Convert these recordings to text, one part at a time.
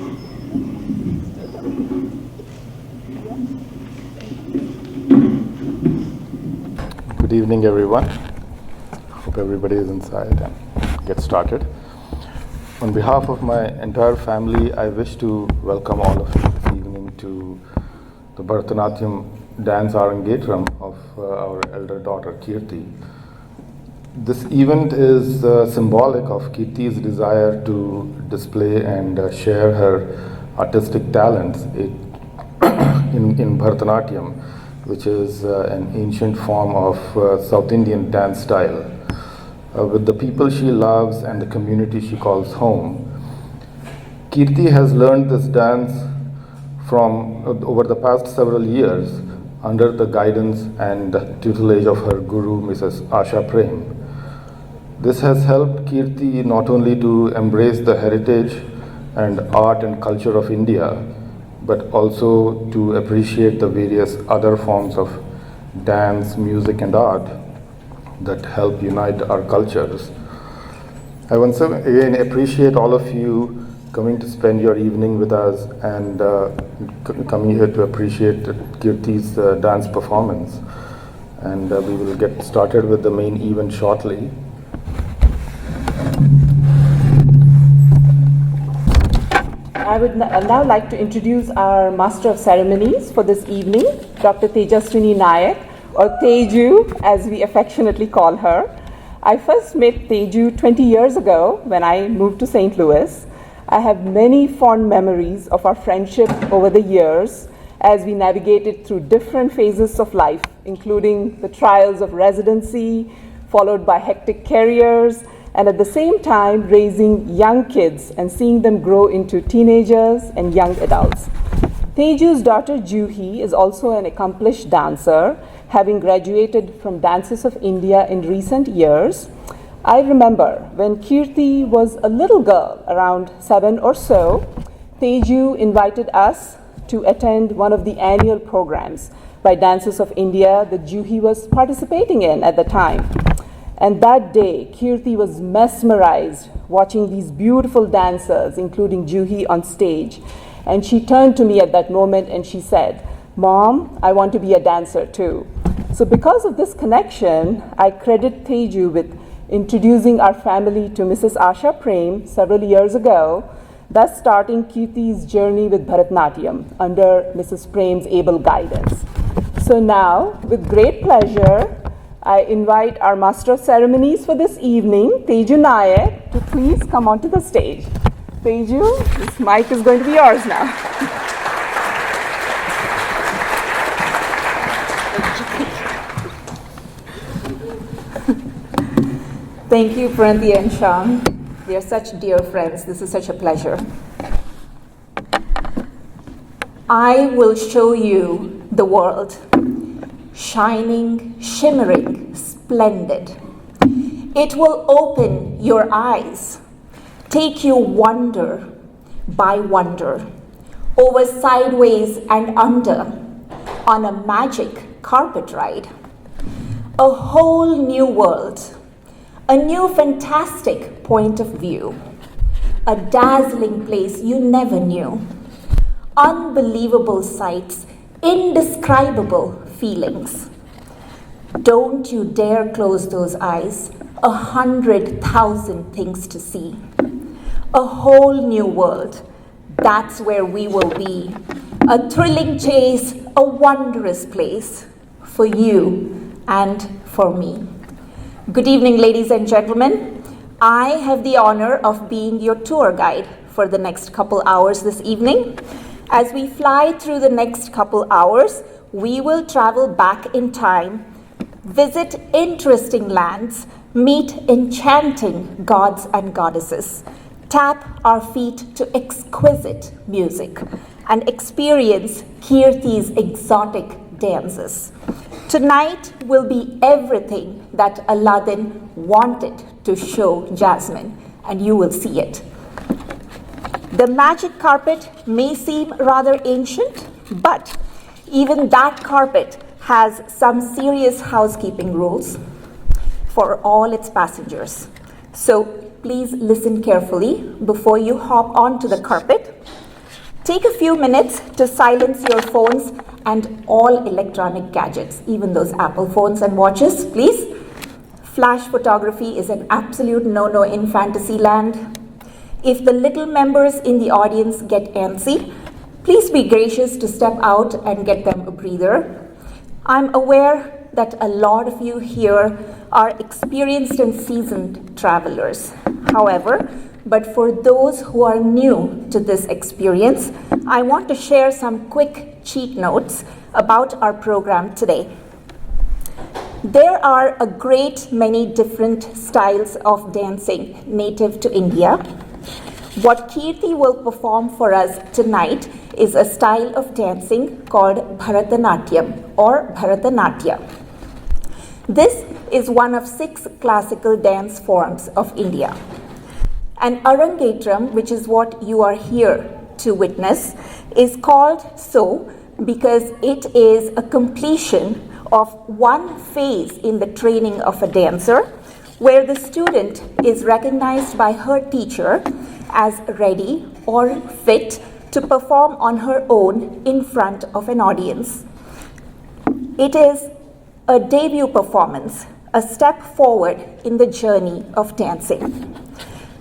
Good evening, everyone. Hope everybody is inside and get started. On behalf of my entire family, I wish to welcome all of you this evening to the Bharatanatyam dance Arangetram of our elder daughter Keerti. This event is symbolic of Keerti's desire to display and share her artistic talents in Bharatanatyam, which is an ancient form of South Indian dance style, with the people she loves and the community she calls home. Keerti has learned this dance from over the past several years under the guidance and tutelage of her guru, Mrs. Asha Prem. This has helped Keerti not only to embrace the heritage and art and culture of India, but also to appreciate the various other forms of dance, music, and art that help unite our cultures. I once again appreciate all of you coming to spend your evening with us and coming here to appreciate Keerti's dance performance. And we will get started with the main event shortly. I would now like to introduce our Master of Ceremonies for this evening, Dr. Tejaswini Nayak, or Teju as we affectionately call her. I first met Teju 20 years ago when I moved to St. Louis. I have many fond memories of our friendship over the years as we navigated through different phases of life, including the trials of residency, followed by hectic careers, and at the same time raising young kids and seeing them grow into teenagers and young adults. Teju's daughter Juhi is also an accomplished dancer, having graduated from Dances of India in recent years. I remember when Keerti was a little girl, around 7 or so, Teju invited us to attend one of the annual programs by Dances of India that Juhi was participating in at the time. And that day, Keerti was mesmerized watching these beautiful dancers, including Juhi, on stage. And she turned to me at that moment and she said, "Mom, I want to be a dancer too." So because of this connection, I credit Teju with introducing our family to Mrs. Asha Prem several years ago, thus starting Keerti's journey with Bharatanatyam under Mrs. Prem's able guidance. So now, with great pleasure, I invite our Master of Ceremonies for this evening, Teju Nayak, to please come onto the stage. Teju, this mic is going to be yours now. Thank you, Pranti and Sham. They are such dear friends. This is such a pleasure. I will show you the world. Shining, shimmering, splendid. It will open your eyes, take you wonder by wonder, over sideways and under, on a magic carpet ride. A whole new world, a new fantastic point of view, a dazzling place you never knew, unbelievable sights, indescribable feelings. Don't you dare close those eyes. 100,000 things to see. A whole new world. That's where we will be. A thrilling chase, a wondrous place for you and for me. Good evening, ladies and gentlemen. I have the honor of being your tour guide for the next couple hours this evening. As we fly through the next couple hours, we will travel back in time, visit interesting lands, meet enchanting gods and goddesses, tap our feet to exquisite music, and experience Keerti's exotic dances. Tonight will be everything that Aladdin wanted to show Jasmine, and you will see it. The magic carpet may seem rather ancient, but even that carpet has some serious housekeeping rules for all its passengers. So please listen carefully before you hop onto the carpet. Take a few minutes to silence your phones and all electronic gadgets, even those Apple phones and watches, please. Flash photography is an absolute no-no in fantasy land. If the little members in the audience get antsy, please be gracious to step out and get them a breather. I'm aware that a lot of you here are experienced and seasoned travelers. However, but for those who are new to this experience, I want to share some quick cheat notes about our program today. There are a great many different styles of dancing native to India. What Keerti will perform for us tonight is a style of dancing called Bharatanatyam or Bharatanatyam. This is one of 6 classical dance forms of India. An Arangetram, which is what you are here to witness, is called so because it is a completion of one phase in the training of a dancer where the student is recognized by her teacher as ready or fit to perform on her own in front of an audience. It is a debut performance, a step forward in the journey of dancing.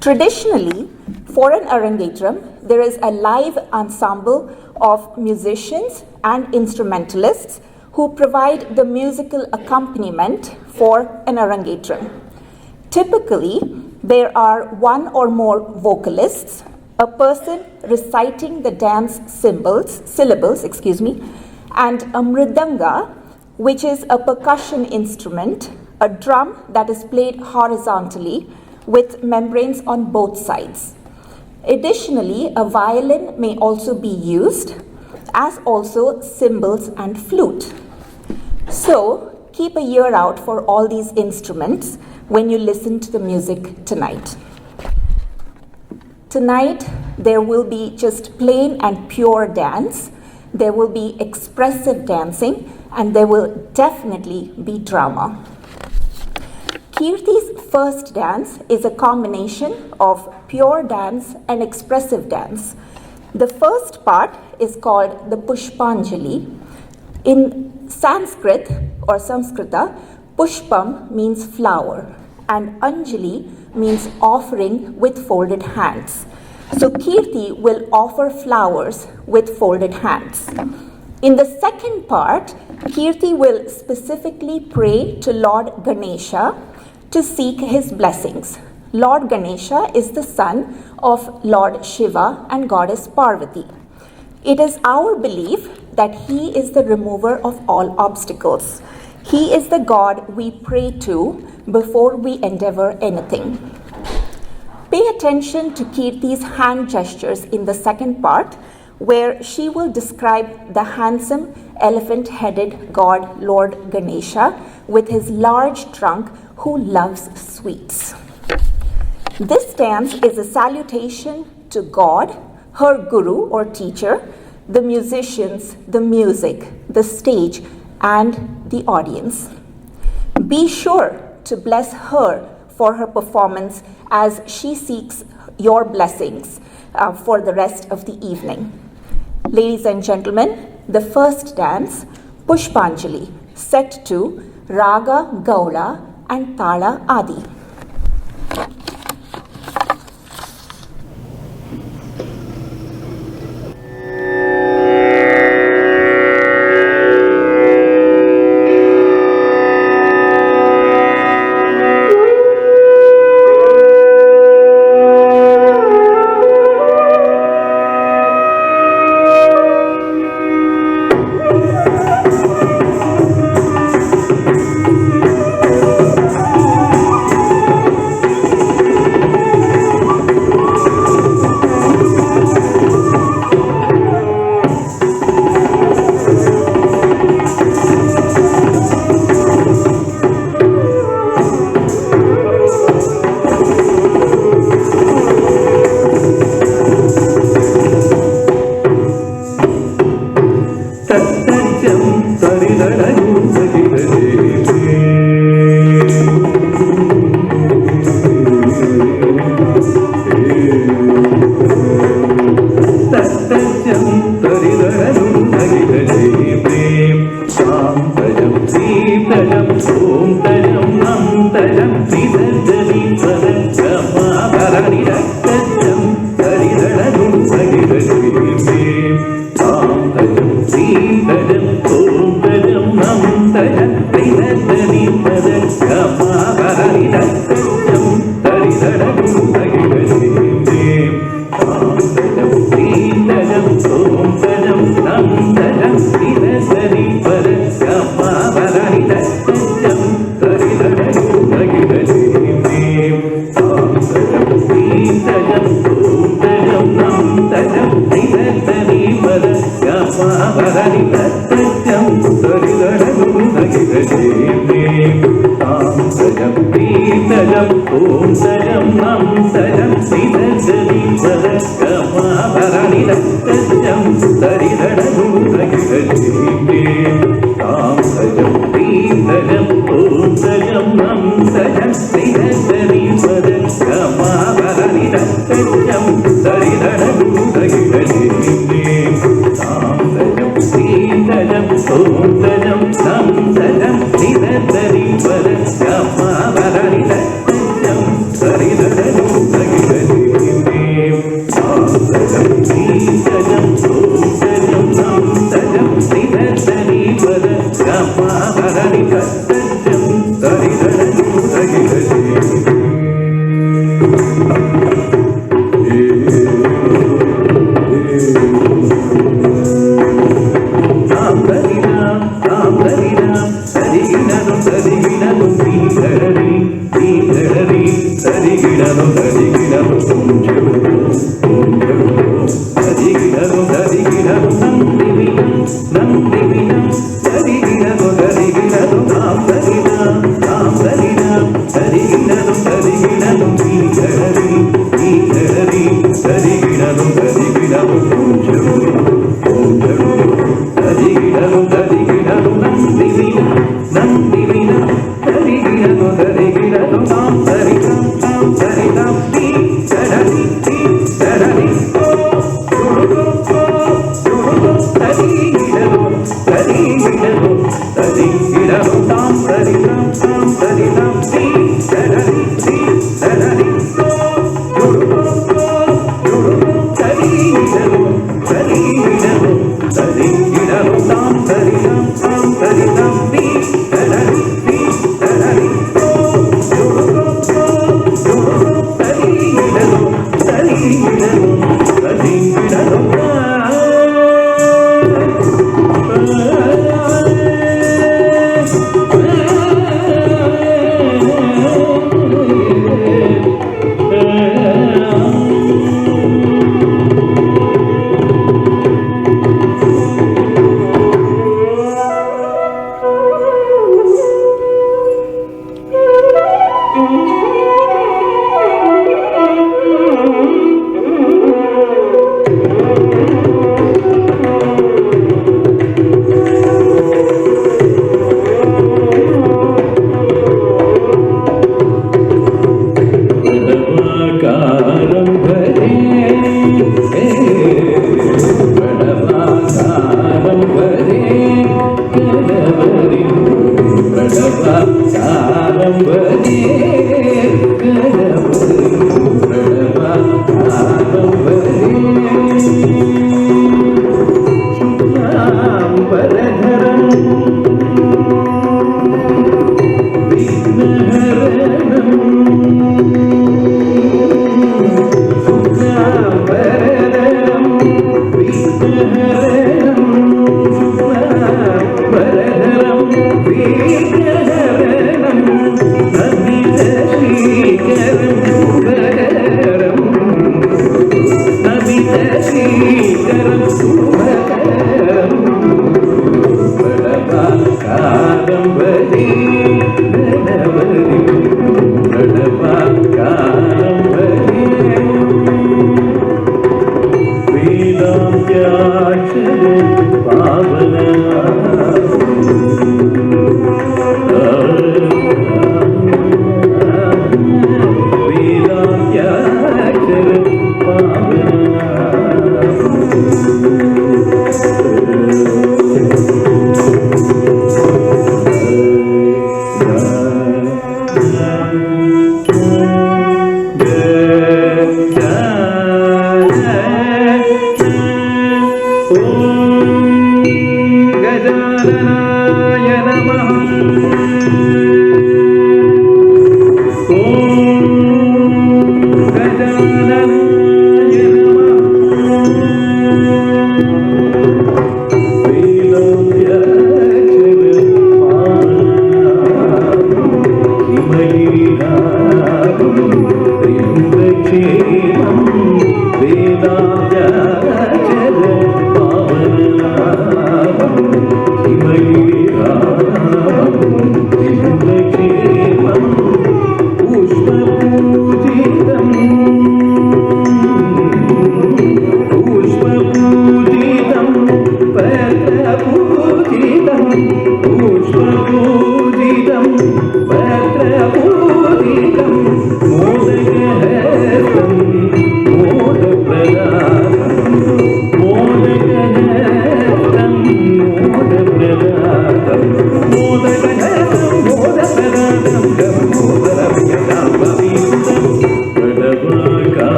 Traditionally, for an Arangetram, there is a live ensemble of musicians and instrumentalists who provide the musical accompaniment for an Arangetram. Typically, there are one or more vocalists, a person reciting the dance syllables, and a mridanga, which is a percussion instrument, a drum that is played horizontally with membranes on both sides. Additionally, a violin may also be used, as also cymbals and flute. So, keep a ear out for all these instruments when you listen to the music tonight. Tonight, there will be just plain and pure dance, there will be expressive dancing, and there will definitely be drama. Keerti's first dance is a combination of pure dance and expressive dance. The first part is called the Pushpanjali. In Sanskrit or Samskrita, Pushpam means flower and Anjali means offering with folded hands. So Keerti will offer flowers with folded hands. In the second part, Keerti will specifically pray to Lord Ganesha to seek his blessings. Lord Ganesha is the son of Lord Shiva and Goddess Parvati. It is our belief that he is the remover of all obstacles. He is the God we pray to before we endeavor anything. Pay attention to Keerti's hand gestures in the second part, where she will describe the handsome elephant-headed god Lord Ganesha with his large trunk who loves sweets. This dance is a salutation to God, her guru or teacher, the musicians, the music, the stage, and the audience. Be sure to bless her for her performance as she seeks your blessings for the rest of the evening. Ladies and gentlemen, the first dance, Pushpanjali, set to Raga, Gaula, and Tala Adi. तच्चं तरिदरनु तगिदजे प्रेम शान्तजं शीतजं ॐ तजं नं तजं विसर्जनि पदगमाभरणिरक्तजं तरिदरनु तगिदजे प्रेम शान्तजं शीतजं ॐ तजं नं तजं विसर्जनि पदगमाभरणिरक्तजं तरिदरनु तगिदजे प्रेम शान्तजं शीतजं ॐ तजं नं तजं विसर्जनि पदगमाभरणिरक्तजं तरिदरनु तगिदजे प्रेम शान्तजं शीतजं ॐ तजं नं तजं विसर्जनि पदगमाभरणिरक्तजं तरिदरनु तगिदजे प्रेम शान्तजं शीतजं ॐ तजं नं तजं विसर्जनि पदगमाभरणिरक्तजं तरिदरनु तगिदजे प्रेम शान्तजं शीतजं ॐ तजं नं तजं विसर्जनि पदगमाभरणिरक्तजं तरिदरनु तगिदजे प्रेम शान्तजं शीतजं ॐ तजं नं तजं विसर्जनि पदगमाभरणिरक्तजं तरिदरनु तगिदजे प्रेम शान्तजं शीतजं ॐ तजं नं तजं विसर्जनि पदगमाभरणिरक्तजं तरिदरनु तगिदजे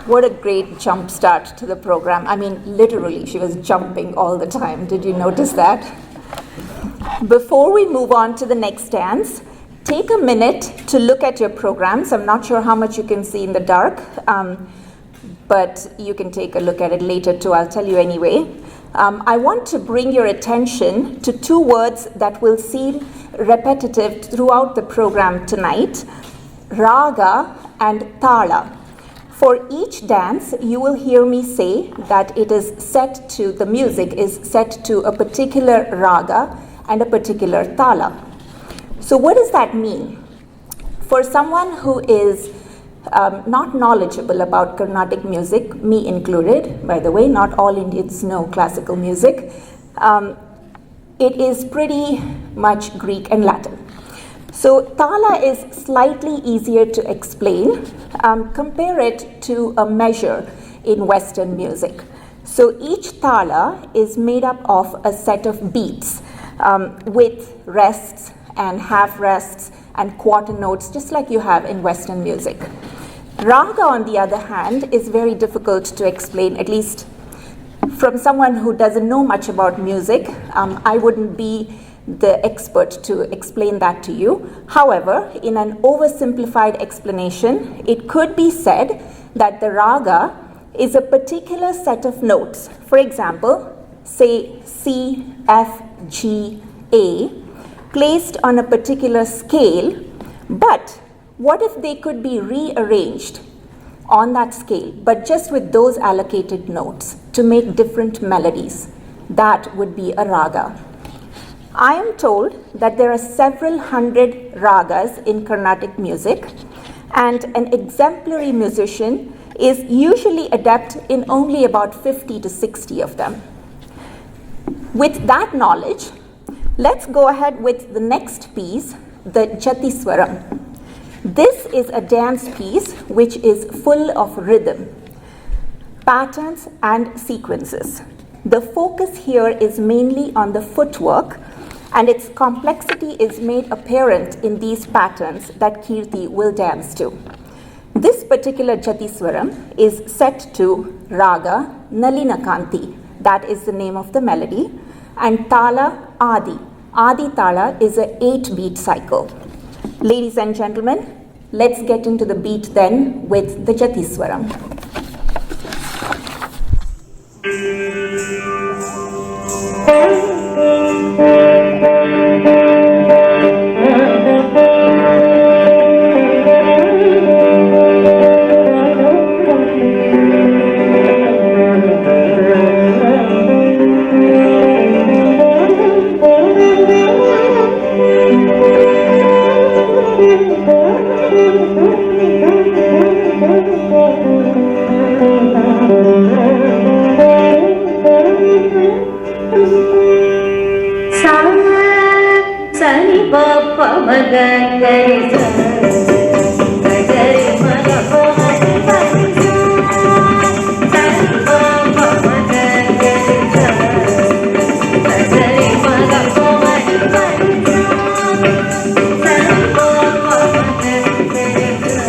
What a great jump start to the program. I mean, literally, she was jumping all the time. Did you notice that? Before we move on to the next dance, take a minute to look at your programs. I'm not sure how much you can see in the dark, but you can take a look at it later too. I'll tell you anyway. I want to bring your attention to two words that will seem repetitive throughout the program tonight: raga and tala. For each dance, you will hear me say that it is set to, the music is set to a particular raga and a particular tala. So what does that mean? For someone who is not knowledgeable about Carnatic music, me included, by the way, not all Indians know classical music, it is pretty much Greek and Latin. So tala is slightly easier to explain. Compare it to a measure in Western music. So each tala is made up of a set of beats with rests and half rests and quarter notes, just like you have in Western music. Raga, on the other hand, is very difficult to explain, at least from someone who doesn't know much about music. I wouldn't be the expert to explain that to you. However, in an oversimplified explanation, it could be said that the raga is a particular set of notes. For example, say C, F, G, A, placed on a particular scale, but what if they could be rearranged on that scale, but just with those allocated notes to make different melodies? That would be a raga. I am told that there are several hundred ragas in Carnatic music, and an exemplary musician is usually adept in only about 50 to 60 of them. With that knowledge, let's go ahead with the next piece, the Jatiswaram. This is a dance piece which is full of rhythm, patterns, and sequences. The focus here is mainly on the footwork, and its complexity is made apparent in these patterns that Keerti will dance to. This particular Jatiswaram is set to raga Nalinakanti, that is the name of the melody, and tala Adi. Adi tala is an 8-beat cycle. Ladies and gentlemen, let's get into the beat then with the Jatiswaram. sa sa ni pa pa ma ga ga ri sa ga ga ri ma ga pa ma ni pa ni sa ni pa pa ma ga ga ri sa ga ga ri ma ga pa ma ni pa ni sa ni pa pa ma ga ga ri sa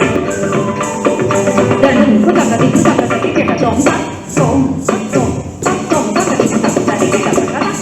ga ni ku ta ka ti ke ka dong sa dong sa dong dong ta ka ti ku ta ka ti ke ka ka ta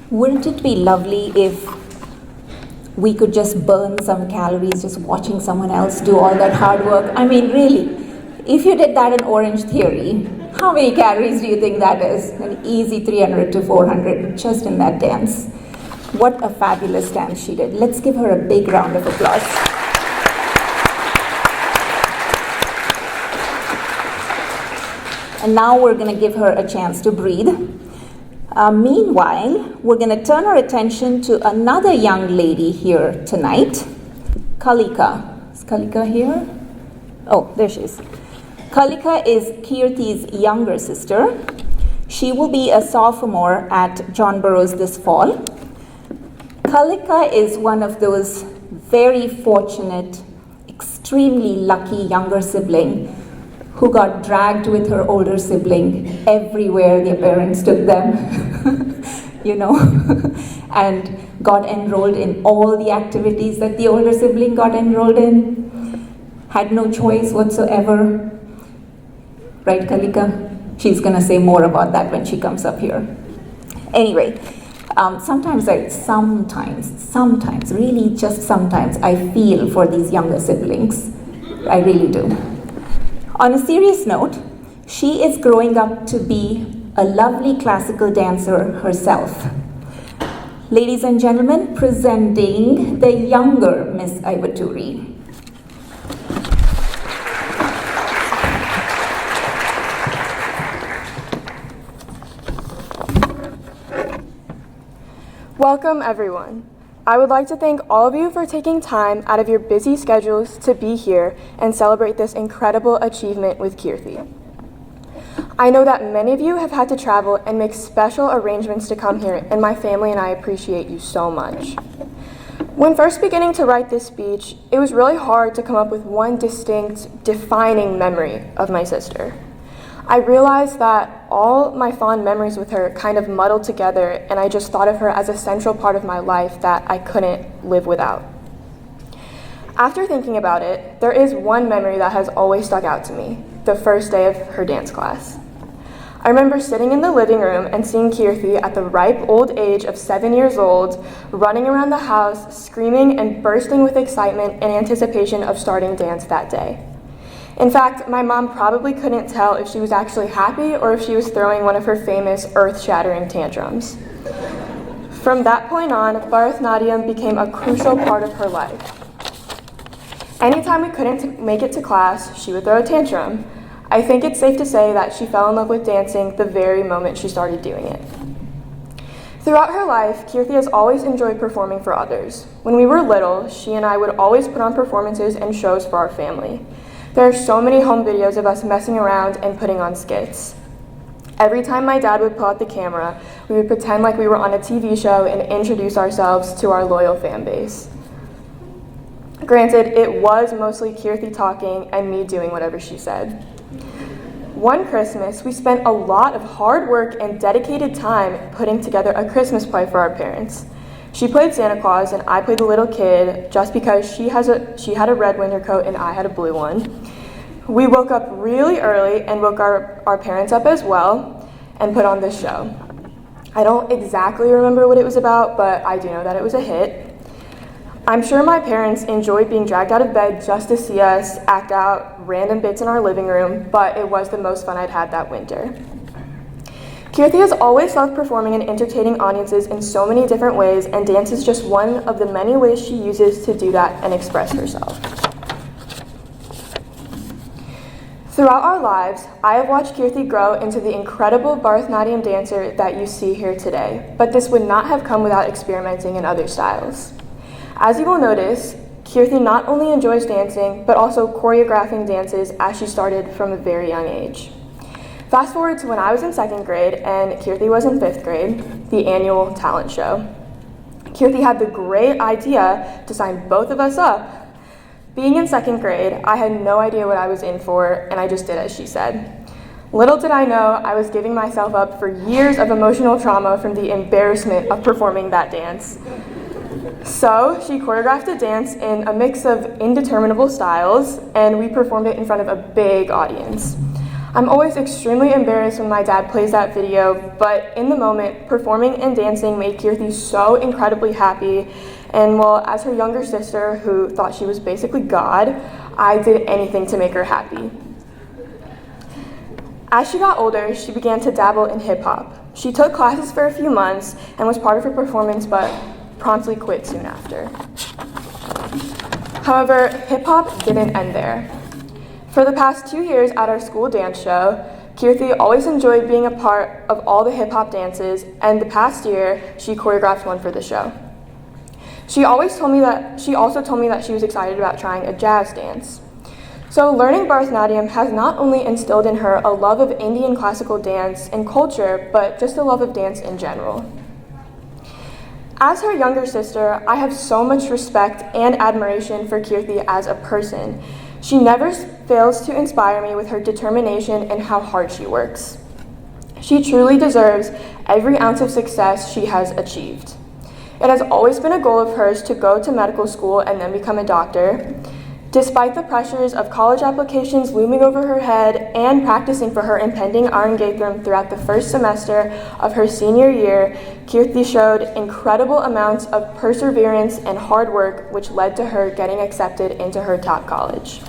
Wouldn't it be lovely if we could just burn some calories just watching someone else do all that hard work? I mean, really, if you did that in Orange Theory, how many calories do you think that is? An easy 300 to 400 just in that dance. What a fabulous dance she did. Let's give her a big round of applause. And now we're going to give her a chance to breathe. Meanwhile, we're going to turn our attention to another young lady here tonight, Kalika. Is Kalika here? Oh, there she is. Kalika is Keerti's younger sister. She will be a sophomore at John Burroughs this fall. Kalika is one of those very fortunate, extremely lucky younger sibling who got dragged with her older sibling everywhere their parents took them, and got enrolled in all the activities that the older sibling got enrolled in, had no choice whatsoever. Right, Kalika? She's gonna say more about that when she comes up here. Anyway, sometimes, really just sometimes, I feel for these younger siblings. I really do. On a serious note, she is growing up to be a lovely classical dancer herself. Ladies and gentlemen, presenting the younger Miss Ivaturi. Welcome, everyone. I would like to thank all of you for taking time out of your busy schedules to be here and celebrate this incredible achievement with Keerti. I know that many of you have had to travel and make special arrangements to come here, and my family and I appreciate you so much. When first beginning to write this speech, it was really hard to come up with one distinct, defining memory of my sister. I realized that all my fond memories with her kind of muddled together, and I just thought of her as a central part of my life that I couldn't live without. After thinking about it, there is one memory that has always stuck out to me, the first day of her dance class. I remember sitting in the living room and seeing Keerti at the ripe old age of 7 years old, running around the house, screaming and bursting with excitement in anticipation of starting dance that day. In fact, my mom probably couldn't tell if she was actually happy or if she was throwing one of her famous earth-shattering tantrums. From that point on, Bharatanatyam became a crucial part of her life. Anytime we couldn't make it to class, she would throw a tantrum. I think it's safe to say that she fell in love with dancing the very moment she started doing it. Throughout her life, Keerti has always enjoyed performing for others. When we were little, she and I would always put on performances and shows for our family. There are so many home videos of us messing around and putting on skits. Every time my dad would pull out the camera, we would pretend like we were on a TV show and introduce ourselves to our loyal fan base. Granted, it was mostly Keerti talking and me doing whatever she said. One Christmas, we spent a lot of hard work and dedicated time putting together a Christmas play for our parents. She played Santa Claus and I played the little kid just because she had a red winter coat and I had a blue one. We woke up really early and woke our parents up as well and put on this show. I don't exactly remember what it was about, but I do know that it was a hit. I'm sure my parents enjoyed being dragged out of bed just to see us act out random bits in our living room, but it was the most fun I'd had that winter. Keerti has always loved performing and entertaining audiences in so many different ways, and dance is just one of the many ways she uses to do that and express herself. Throughout our lives, I have watched Keerti grow into the incredible Bharatanatyam dancer that you see here today, but this would not have come without experimenting in other styles. As you will notice, Keerti not only enjoys dancing, but also choreographing dances as she started from a very young age. Fast forward to when I was in 2nd grade and Keerti was in 5th grade, the annual talent show. Keerti had the great idea to sign both of us up. Being in 2nd grade, I had no idea what I was in for, and I just did as she said. Little did I know I was giving myself up for years of emotional trauma from the embarrassment of performing that dance. So she choreographed a dance in a mix of indeterminable styles, and we performed it in front of a big audience. I'm always extremely embarrassed when my dad plays that video, but in the moment, performing and dancing made Keerti so incredibly happy, and well, as her younger sister, who thought she was basically God, I did anything to make her happy. As she got older, she began to dabble in hip-hop. She took classes for a few months and was part of her performance, but promptly quit soon after. However, hip-hop didn't end there. For the past 2 years at our school dance show, Keerti always enjoyed being a part of all the hip-hop dances, and the past year, she choreographed one for the show. She also told me that she was excited about trying a jazz dance. So learning Bharatanatyam has not only instilled in her a love of Indian classical dance and culture, but just a love of dance in general. As her younger sister, I have so much respect and admiration for Keerti as a person. She never fails to inspire me with her determination and how hard she works. She truly deserves every ounce of success she has achieved. It has always been a goal of hers to go to medical school and then become a doctor. Despite the pressures of college applications looming over her head and practicing for her impending Arangetram throughout the first semester of her senior year, Keerti showed incredible amounts of perseverance and hard work, which led to her getting accepted into her top college.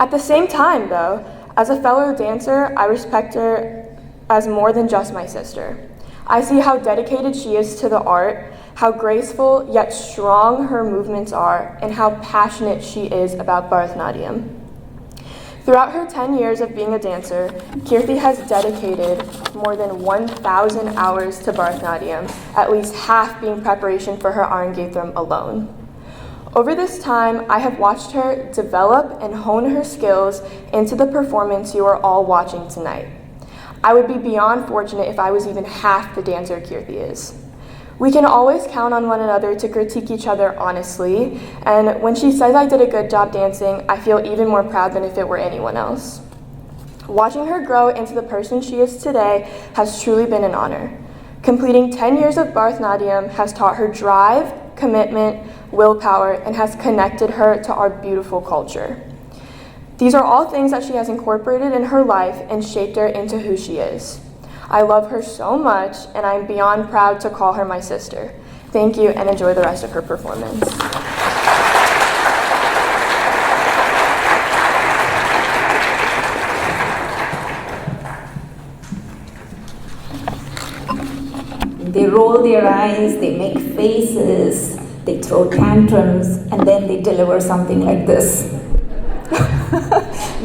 At the same time, though, as a fellow dancer, I respect her as more than just my sister. I see how dedicated she is to the art, how graceful yet strong her movements are, and how passionate she is about Bharatanatyam. Throughout her 10 years of being a dancer, Keerti has dedicated more than 1,000 hours to Bharatanatyam, at least half being preparation for her Arangetram alone. Over this time, I have watched her develop and hone her skills into the performance you are all watching tonight. I would be beyond fortunate if I was even half the dancer Keerti is. We can always count on one another to critique each other honestly, and when she says I did a good job dancing, I feel even more proud than if it were anyone else. Watching her grow into the person she is today has truly been an honor. Completing 10 years of Bharatanatyam has taught her drive, commitment, willpower, and has connected her to our beautiful culture. These are all things that she has incorporated in her life and shaped her into who she is. I love her so much, and I'm beyond proud to call her my sister. Thank you, and enjoy the rest of her performance. They roll their eyes, they make faces, they throw tantrums, and then they deliver something like this.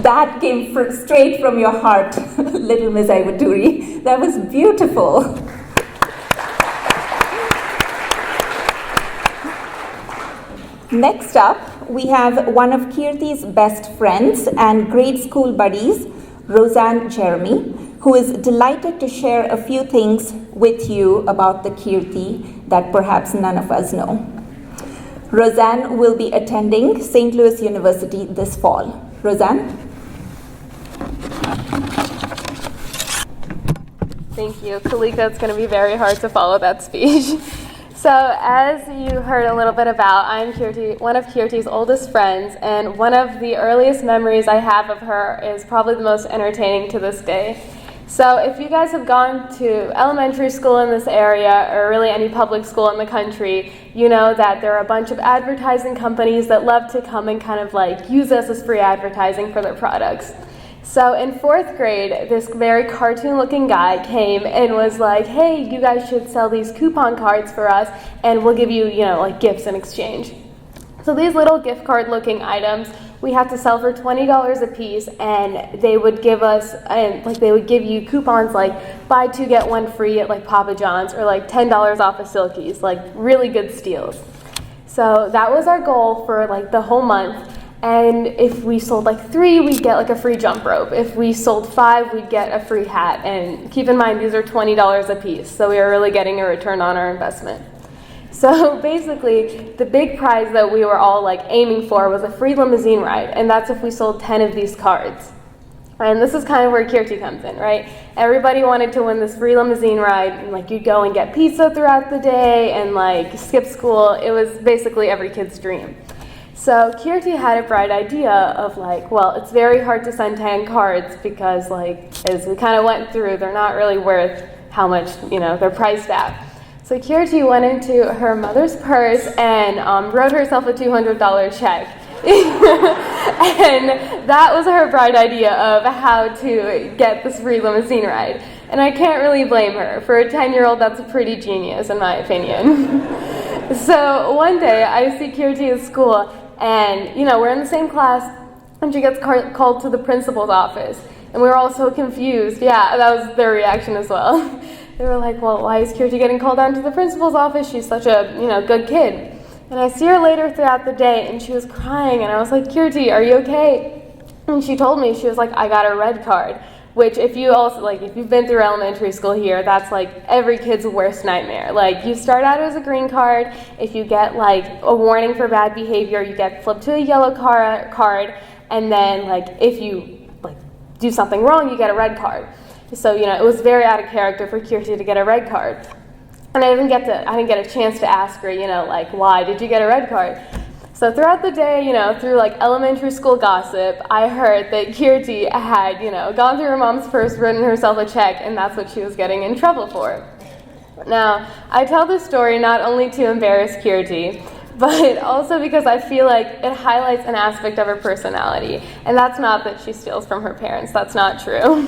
That came straight from your heart, little Miss Ivaturi. That was beautiful. Next up, we have one of Keerti's best friends and grade school buddies, Roseanne Jeremy, who is delighted to share a few things with you about the Keerti that perhaps none of us know. Roseanne will be attending St. Louis University this fall. Roseanne? Thank you. Kalika, it's going to be very hard to follow that speech. So, as you heard a little bit about, I'm Keerti, one of Keerti's oldest friends, and one of the earliest memories I have of her is probably the most entertaining to this day. So, if you guys have gone to elementary school in this area, or really any public school in the country, you know that there are a bunch of advertising companies that love to come and kind of like use us as free advertising for their products. So in 4th grade, this very cartoon-looking guy came and was like, hey, you guys should sell these coupon cards for us, and we'll give you, like gifts in exchange. So these little gift card-looking items, we had to sell for $20 a piece, and they would give us, they would give you coupons like buy 2 get 1 free at like Papa John's, or like $10 off of Silkies, like really good steals. So that was our goal for like the whole month. And if we sold like 3, we'd get like a free jump rope. If we sold 5, we'd get a free hat. And keep in mind, these are $20 a piece, so we were really getting a return on our investment. So basically, the big prize that we were all like aiming for was a free limousine ride, and that's if we sold 10 of these cards. And this is kind of where Keerti comes in, right? Everybody wanted to win this free limousine ride, and like you'd go and get pizza throughout the day and like skip school. It was basically every kid's dream. So Keerti had a bright idea of like, well, it's very hard to send 10 cards because like, as we kind of went through, they're not really worth how much, they're priced at. So Keerti went into her mother's purse and wrote herself a $200 check. And that was her bright idea of how to get this free limousine ride. And I can't really blame her. For a 10-year-old, that's pretty genius in my opinion. So one day I see Keerti at school, and we're in the same class, and she gets called to the principal's office. And we were all so confused. Yeah, that was their reaction as well. They were like, well, why is Keerti getting called down to the principal's office? She's such a, good kid. And I see her later throughout the day, and she was crying, and I was like, Keerti, are you okay? And she told me, she was like, I got a red card. Which if you've been through elementary school here, that's like every kid's worst nightmare. Like you start out as a green card, if you get like a warning for bad behavior, you get flipped to a yellow card, and then like if you like do something wrong, you get a red card. So it was very out of character for Keerti to get a red card. And I didn't get a chance to ask her, like why did you get a red card? So throughout the day, through like elementary school gossip, I heard that Keerti had, gone through her mom's purse, written herself a check, and that's what she was getting in trouble for. Now, I tell this story not only to embarrass Keerti, but also because I feel like it highlights an aspect of her personality. And that's not that she steals from her parents, that's not true.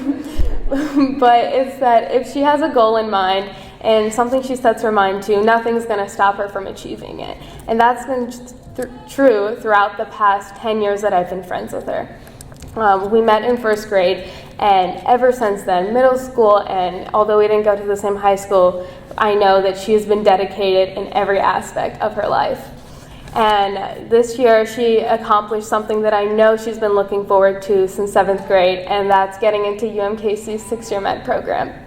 But it's that if she has a goal in mind and something she sets her mind to, nothing's going to stop her from achieving it. And that's been true throughout the past 10 years that I've been friends with her. We met in 1st grade, and ever since then, middle school, and although we didn't go to the same high school, I know that she has been dedicated in every aspect of her life. And this year, she accomplished something that I know she's been looking forward to since 7th grade, and that's getting into UMKC's 6-year med program.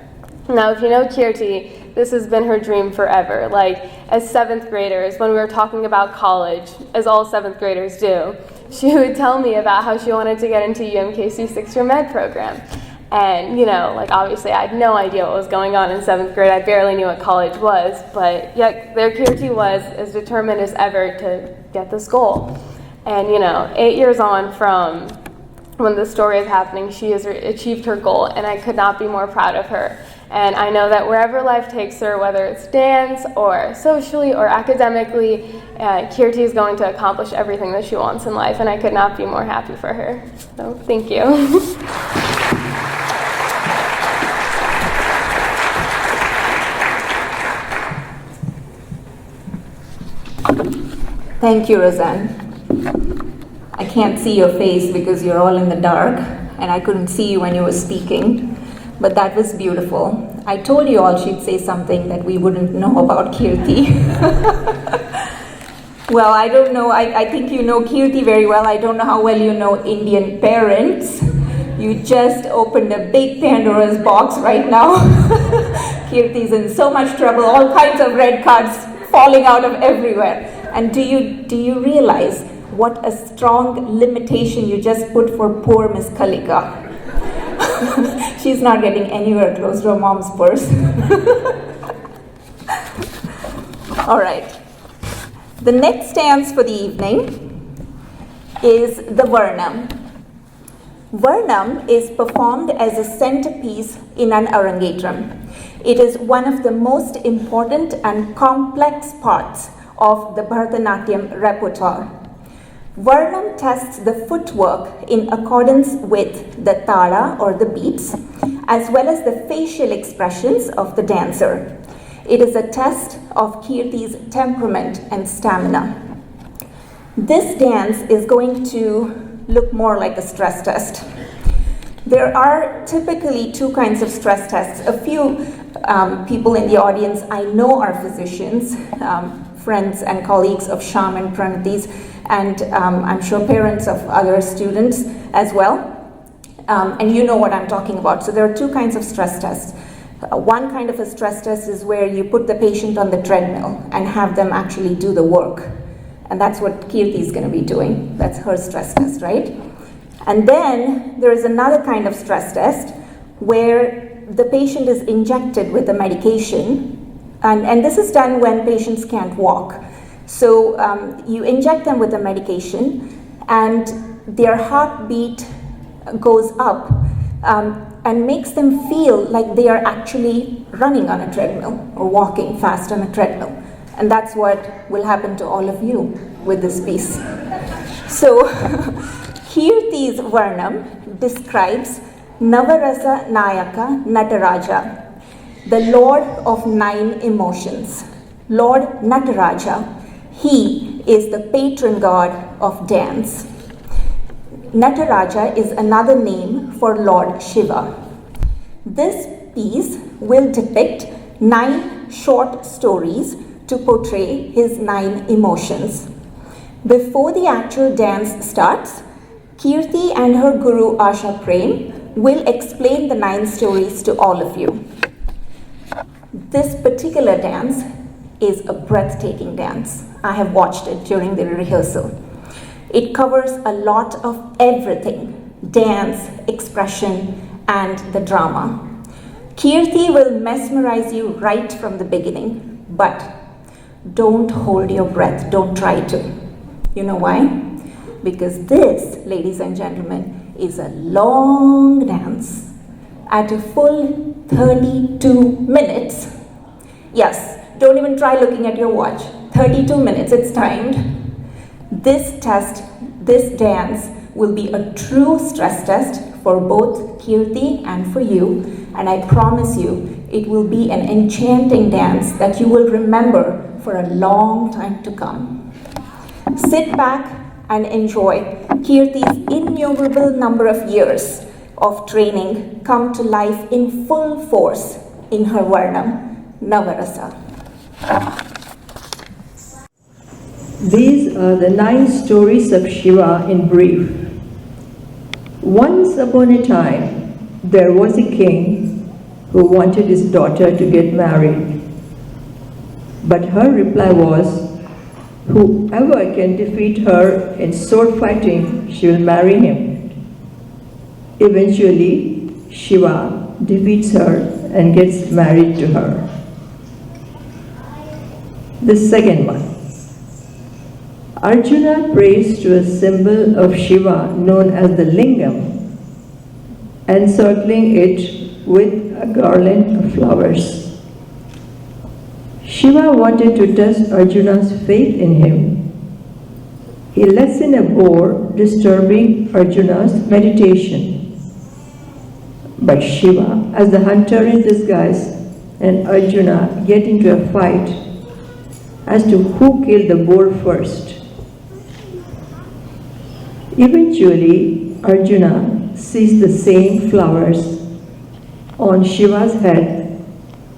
Now, if you know Keerti, this has been her dream forever. Like, as 7th graders, when we were talking about college, as all 7th graders do, she would tell me about how she wanted to get into UMKC's 6-year med program. And, obviously I had no idea what was going on in 7th grade. I barely knew what college was, but yet there Keerti was, as determined as ever to get this goal. And, 8 years on from when this story is happening, she has achieved her goal, and I could not be more proud of her. And I know that wherever life takes her, whether it's dance or socially or academically, Keerti is going to accomplish everything that she wants in life, and I could not be more happy for her. So, thank you. Thank you, Roseanne. I can't see your face because you're all in the dark, and I couldn't see you when you were speaking, but that was beautiful. I told you all she'd say something that we wouldn't know about Keerti. Well, I don't know. I think you know Keerti very well. I don't know how well you know Indian parents. You just opened a big Pandora's box right now. Keerti's in so much trouble, all kinds of red cards falling out of everywhere. And do you realize what a strong limitation you just put for poor Miss Kalika? She's not getting anywhere close to her mom's purse. All right. The next dance for the evening is the Varnam. Varnam is performed as a centerpiece in an Arangetram. It is one of the most important and complex parts of the Bharatanatyam repertoire. Varnam tests the footwork in accordance with the tara or the beats, as well as the facial expressions of the dancer. It is a test of Keerti's temperament and stamina. This dance is going to look more like a stress test. There are typically two kinds of stress tests. A few people in the audience I know are physicians, friends and colleagues of Sham and Pranati's, and I'm sure parents of other students as well. And you know what I'm talking about. So there are two kinds of stress tests. One kind of a stress test is where you put the patient on the treadmill and have them actually do the work. And that's what Keerti is going to be doing. That's her stress test, right? And then there is another kind of stress test where the patient is injected with the medication. And this is done when patients can't walk. So you inject them with the medication and their heartbeat goes up and makes them feel like they are actually running on a treadmill or walking fast on a treadmill. And that's what will happen to all of you with this piece. So Keerti's Varnam describes Navarasa Nayaka Nataraja, the Lord of 9 emotions. Lord Nataraja, he is the patron god of dance. Nataraja is another name for Lord Shiva. This piece will depict 9 short stories to portray his 9 emotions. Before the actual dance starts, Keerti and her guru Asha Prem will explain the 9 stories to all of you. This particular dance is a breathtaking dance. I have watched it during the rehearsal. It covers a lot of everything: dance, expression, and the drama. Keerti will mesmerize you right from the beginning, but don't hold your breath, don't try to. You know why? Because this, ladies and gentlemen, is a long dance at a full 32 minutes. Yes, don't even try looking at your watch. 32 minutes, it's timed. This dance will be a true stress test for both Keerti and for you, and I promise you, it will be an enchanting dance that you will remember for a long time to come. Sit back and enjoy Keerti's innumerable number of years of training come to life in full force in her Varnam, Navarasa. These are the 9 stories of Shiva in brief. Once upon a time, there was a king who wanted his daughter to get married. But her reply was, whoever can defeat her in sword fighting, she will marry him. Eventually, Shiva defeats her and gets married to her. The second one. Arjuna prays to a symbol of Shiva known as the lingam, encircling it with a garland of flowers. Shiva wanted to test Arjuna's faith in him. He lets in a boar, disturbing Arjuna's meditation. But Shiva, as the hunter in disguise, and Arjuna get into a fight as to who killed the boar first. Eventually, Arjuna sees the same flowers on Shiva's head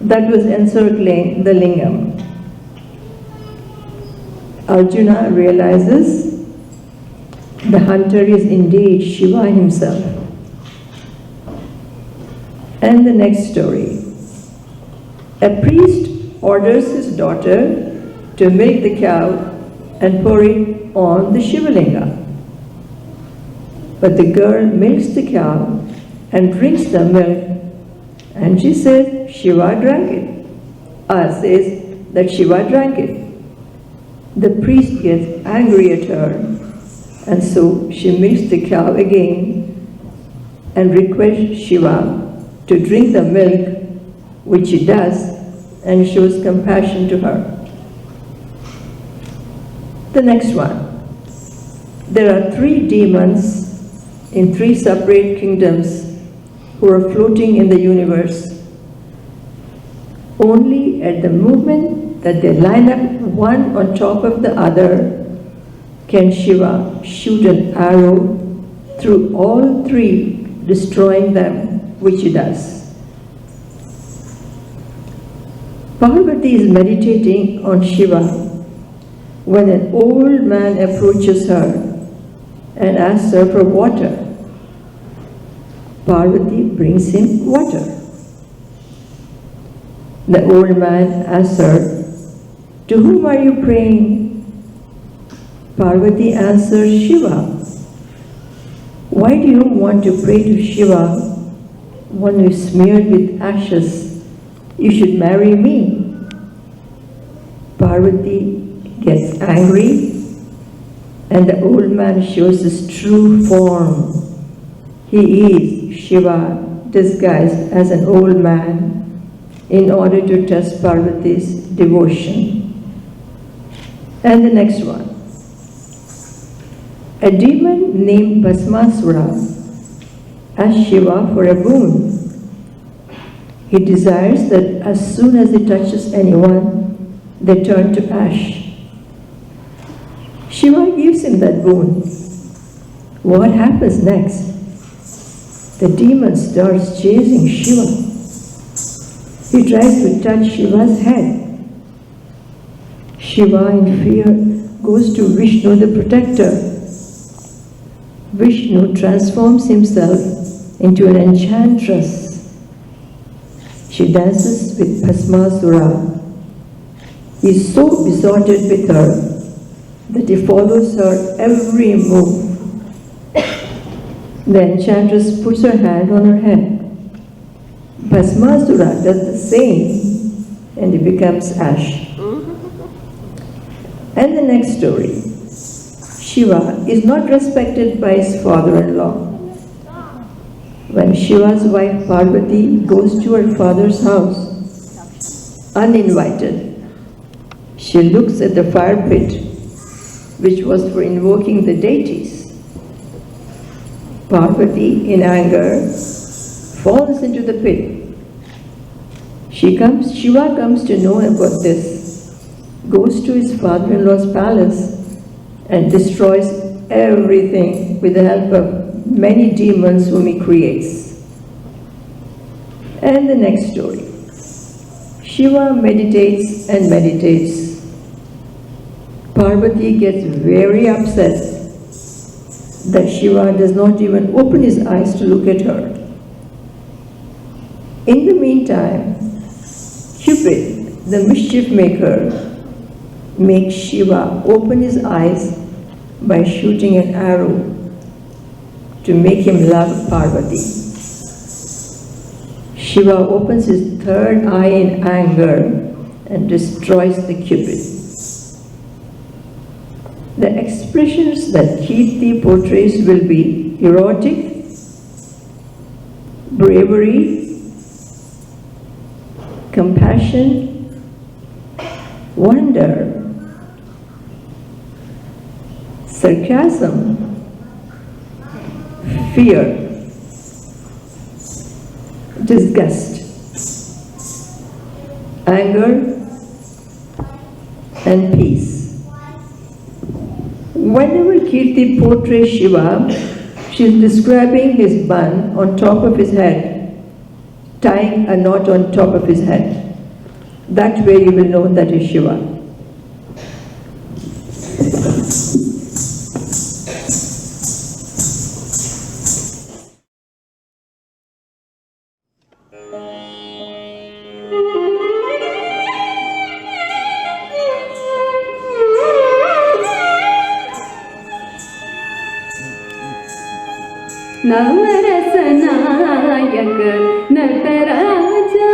that was encircling the lingam. Arjuna realizes the hunter is indeed Shiva himself. And the next story. A priest orders his daughter to milk the cow and pour it on the Shivalinga. But the girl milks the cow and drinks the milk, and she says Shiva drank it. Says that Shiva drank it. The priest gets angry at her, and so she milks the cow again and requests Shiva to drink the milk, which he does, and shows compassion to her. The next one. There are 3 demons in 3 separate kingdoms who are floating in the universe. Only at the moment that they line up one on top of the other can Shiva shoot an arrow through all 3, destroying them, which he does. Parvati is meditating on Shiva when an old man approaches her and asks her for water. Parvati brings him water. The old man asks her, "To whom are you praying?" Parvati answers, "Shiva." "Why do you want to pray to Shiva? One who is smeared with ashes. You should marry me." Parvati gets angry, and the old man shows his true form. He is Shiva disguised as an old man in order to test Parvati's devotion. And the next one. A demon named Bhasmasura asks Shiva for a boon. He desires that as soon as he touches anyone, they turn to ash. Shiva gives him that boon. What happens next? The demon starts chasing Shiva. He tries to touch Shiva's head. Shiva, in fear, goes to Vishnu, the protector. Vishnu transforms himself into an enchantress. She dances with Bhasmasura. He is so besotted with her that he follows her every move. The enchantress puts her hand on her head. Bhasmasura does the same, and he becomes ash. And the next story. Shiva is not respected by his father-in-law. When Shiva's wife Parvati goes to her father's house, uninvited, she looks at the fire pit, which was for invoking the deities. Parvati, in anger, falls into the pit. Shiva comes to know about this, goes to his father-in-law's palace, and destroys everything with the help of many demons whom he creates. And the next story. Shiva meditates and meditates. Parvati gets very upset that Shiva does not even open his eyes to look at her. In the meantime, Cupid, the mischief maker, makes Shiva open his eyes by shooting an arrow to make him love Parvati. Shiva opens his third eye in anger and destroys the Cupid. The expressions that Keerti portrays will be erotic, bravery, compassion, wonder, sarcasm, fear, disgust, anger, and peace. Whenever Keerti portrays Shiva, she is describing his bun on top of his head, tying a knot on top of his head. That way you will know that is Shiva. नवरसनायक Nataraja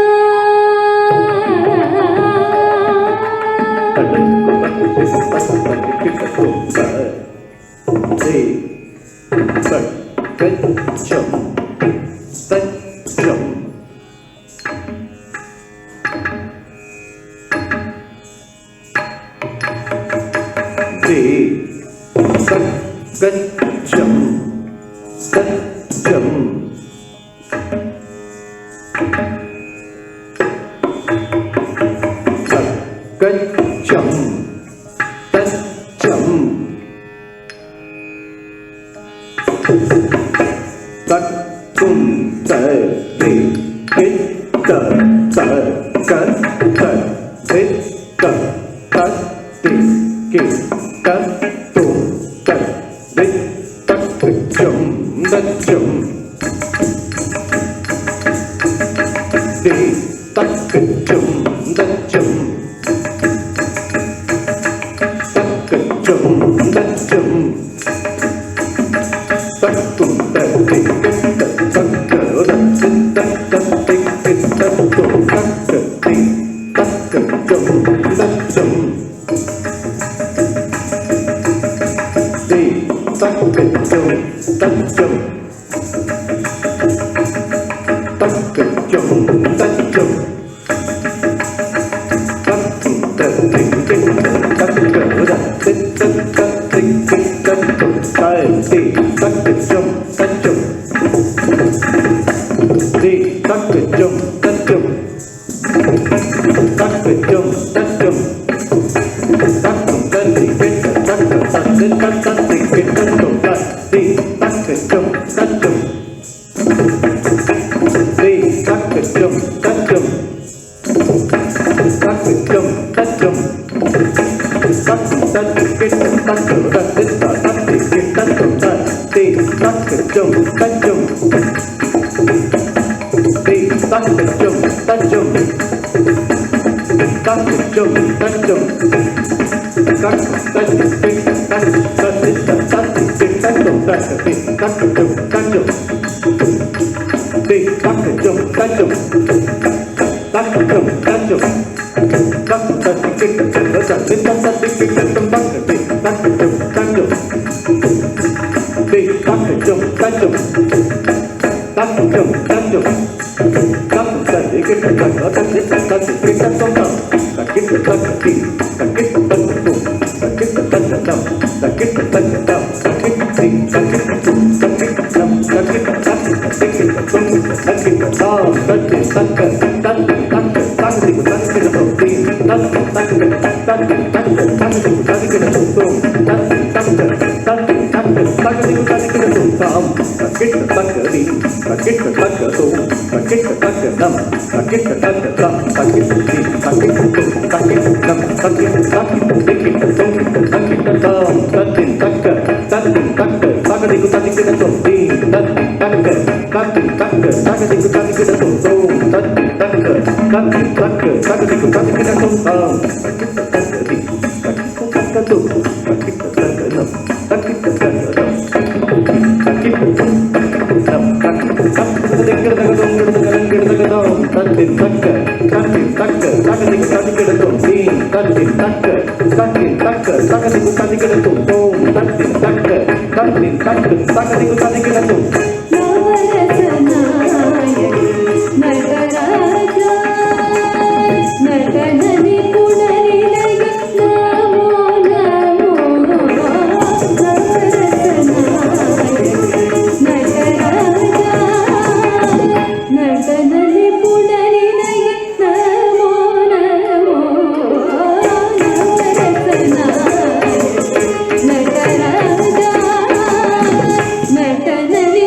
ನಟನಲಿ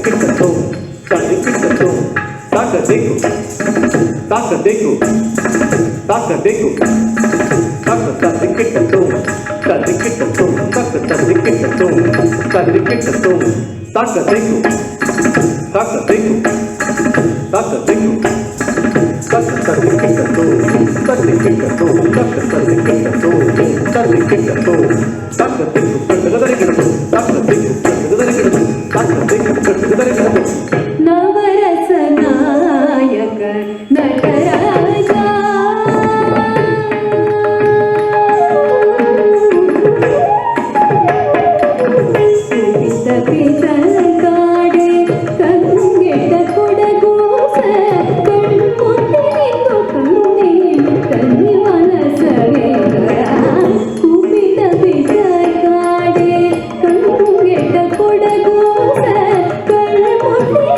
Thank you. ನವರಸನಾಯಕ Nataraja ಪಿತಕಾಡೆ ಕಂಗೆಟ ಕೊಡಗೋಸ ಕಣ್ಮುಂದೆನಿಂದು ಕಣ್ಣೆಯನ್ನು ಕನ್ನಿವನ ಸವೇಗರ ಕುಪಿತ ಪಿತಕಾಡೆ ಕಂಗೆಟ ಕೊಡಗೋಸ ಕಣ್ಮುಂದೆ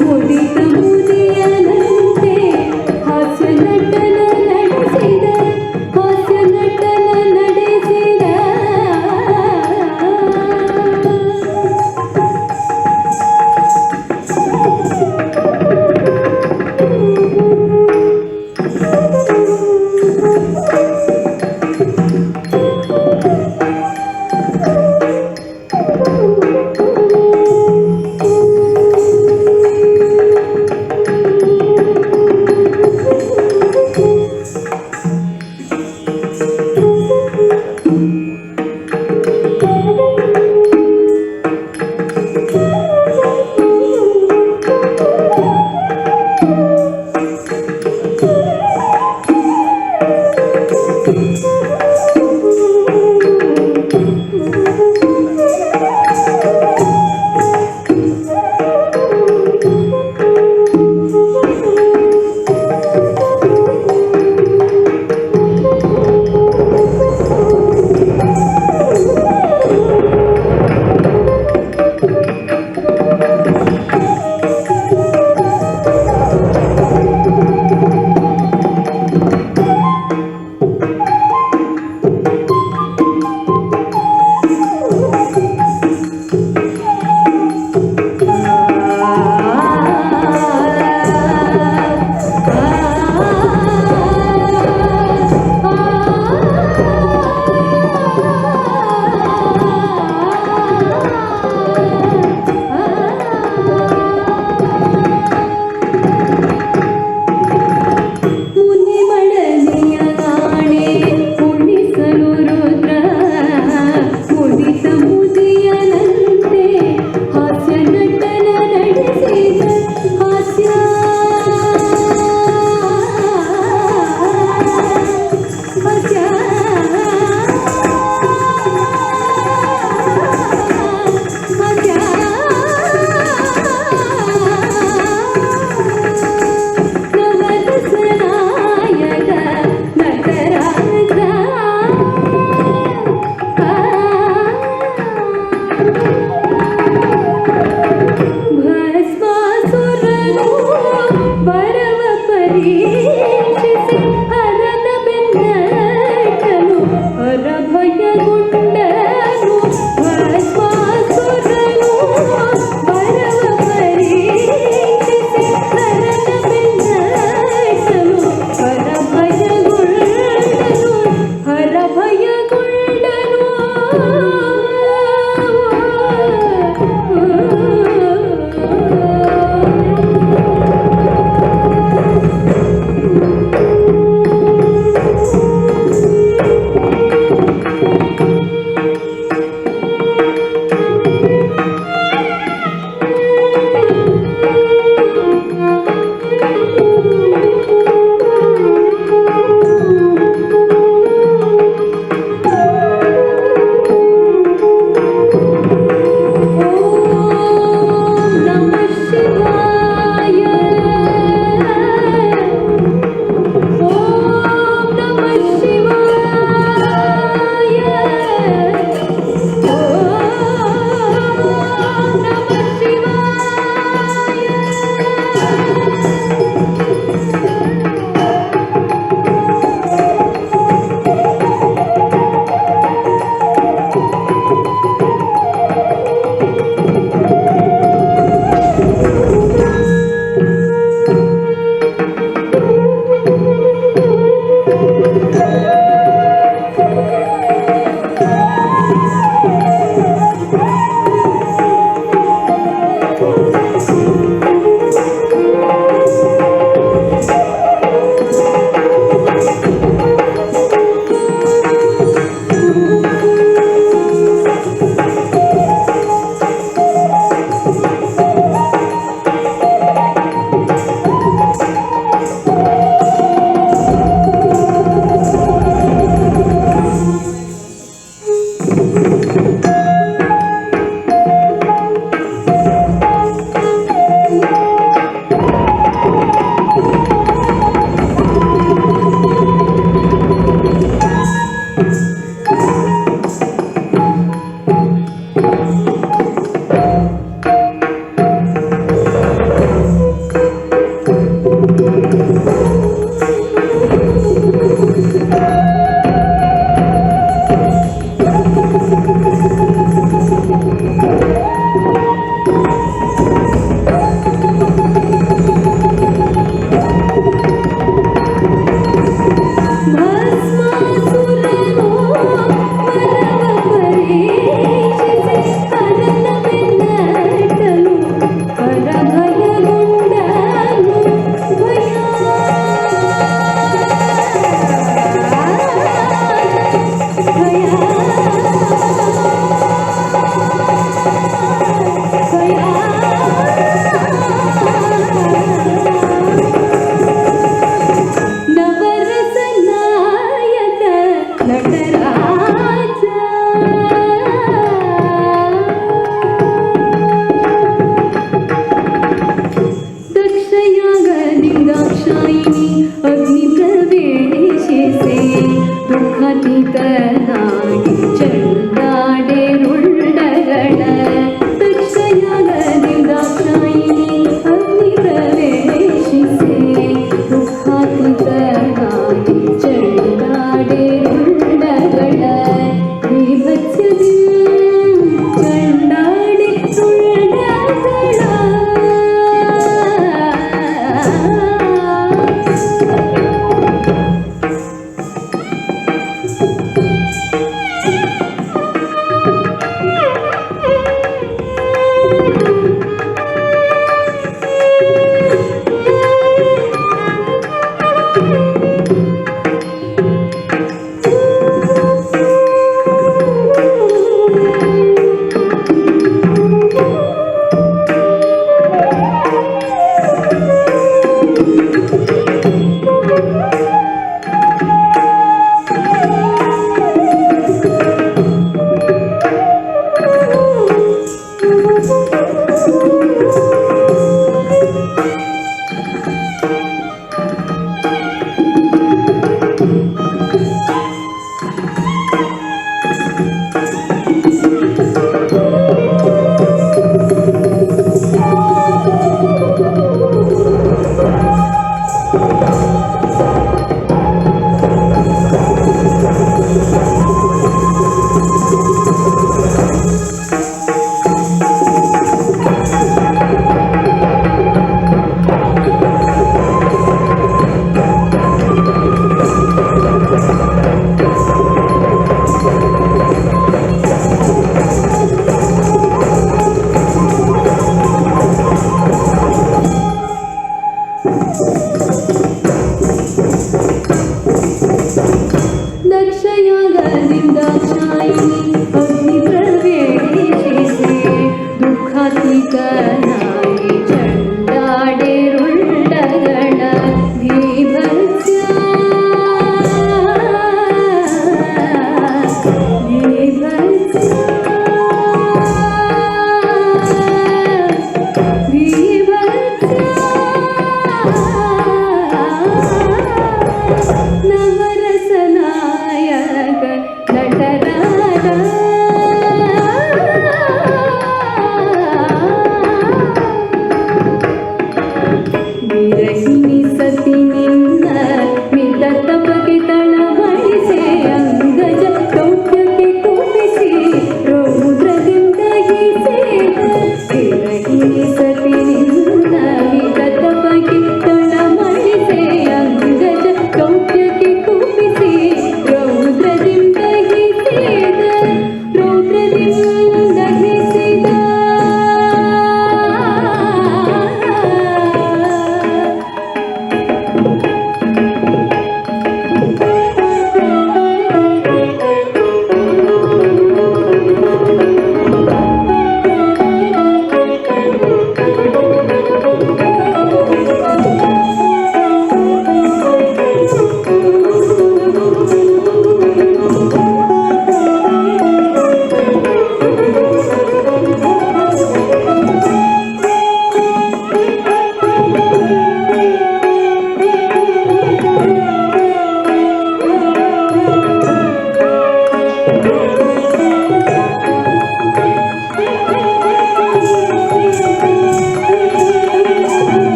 ಮುದಿತ ಮುದಿಯ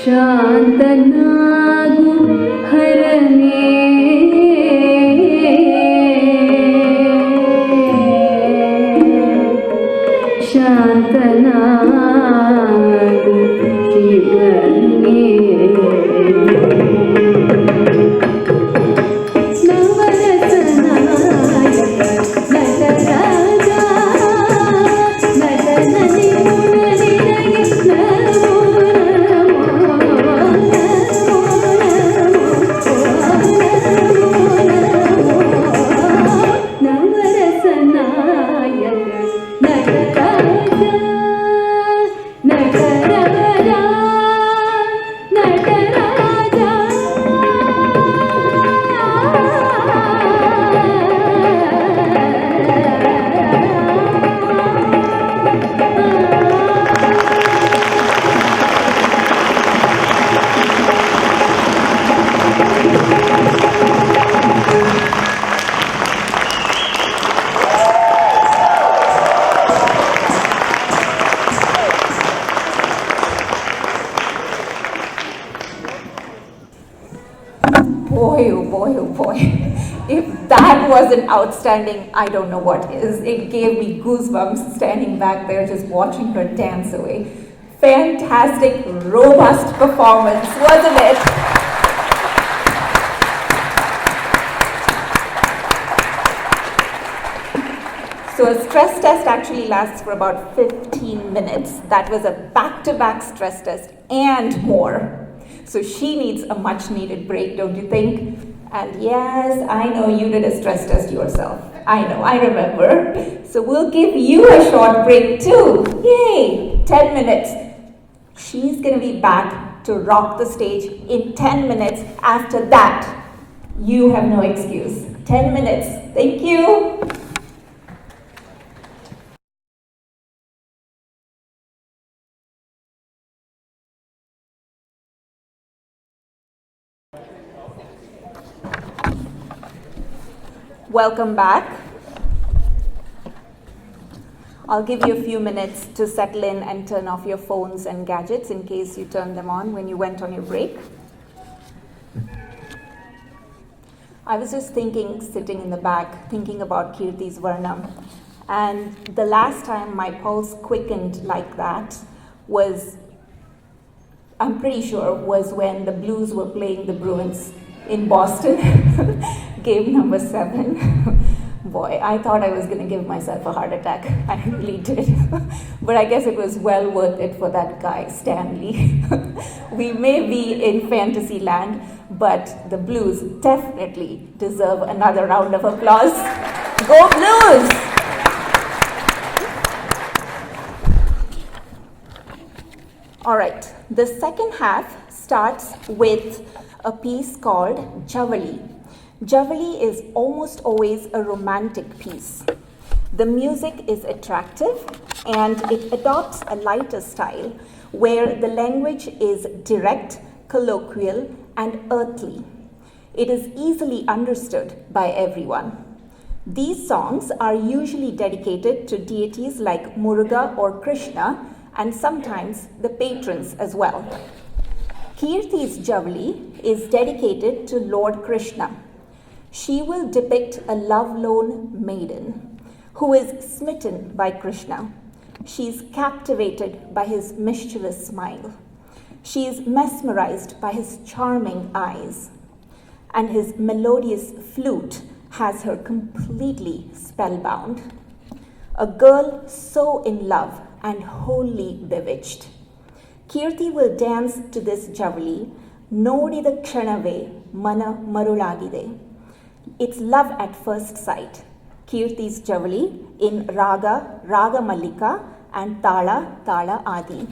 ಶಾಂತನಾಗು ಹರನೇ ಶಾಂತನಾಗು ಶಿವನೇ If that wasn't outstanding, I don't know what is. It gave me goosebumps standing back there just watching her dance away. Fantastic, robust performance, wasn't it? So a stress test actually lasts for about 15 minutes. That was a back-to-back stress test and more. So she needs a much-needed break, don't you think? And yes, I know you did a stress test yourself. I know, I remember. So we'll give you a short break too. Yay, 10 minutes. She's gonna be back to rock the stage in 10 minutes. After that, you have no excuse. 10 minutes. Thank you. Welcome back. I'll give you a few minutes to settle in and turn off your phones and gadgets in case you turned them on when you went on your break. I was just thinking, sitting in the back, thinking about Keerti's Varnam. And the last time my pulse quickened like that was, I'm pretty sure, was when the Blues were playing the Bruins in Boston. Game number 7. Boy, I thought I was going to give myself a heart attack. I really did. But I guess it was well worth it for that guy, Stanley. We may be in fantasy land, but the Blues definitely deserve another round of applause. Go Blues! All right, the second half starts with a piece called Javali. Javali is almost always a romantic piece. The music is attractive and it adopts a lighter style where the language is direct, colloquial, and earthly. It is easily understood by everyone. These songs are usually dedicated to deities like Muruga or Krishna and sometimes the patrons as well. Keerti's Javali is dedicated to Lord Krishna. She will depict a love-lone maiden who is smitten by Krishna. She is captivated by his mischievous smile. She is mesmerized by his charming eyes. And his melodious flute has her completely spellbound. A girl so in love and wholly bewitched. Keerti will dance to this Javali, Nodida Kshanave Mana Marulagide. It's love at first sight. Keerti's Javali in Raga, Raga Mallika, and Tala, Tala Adi.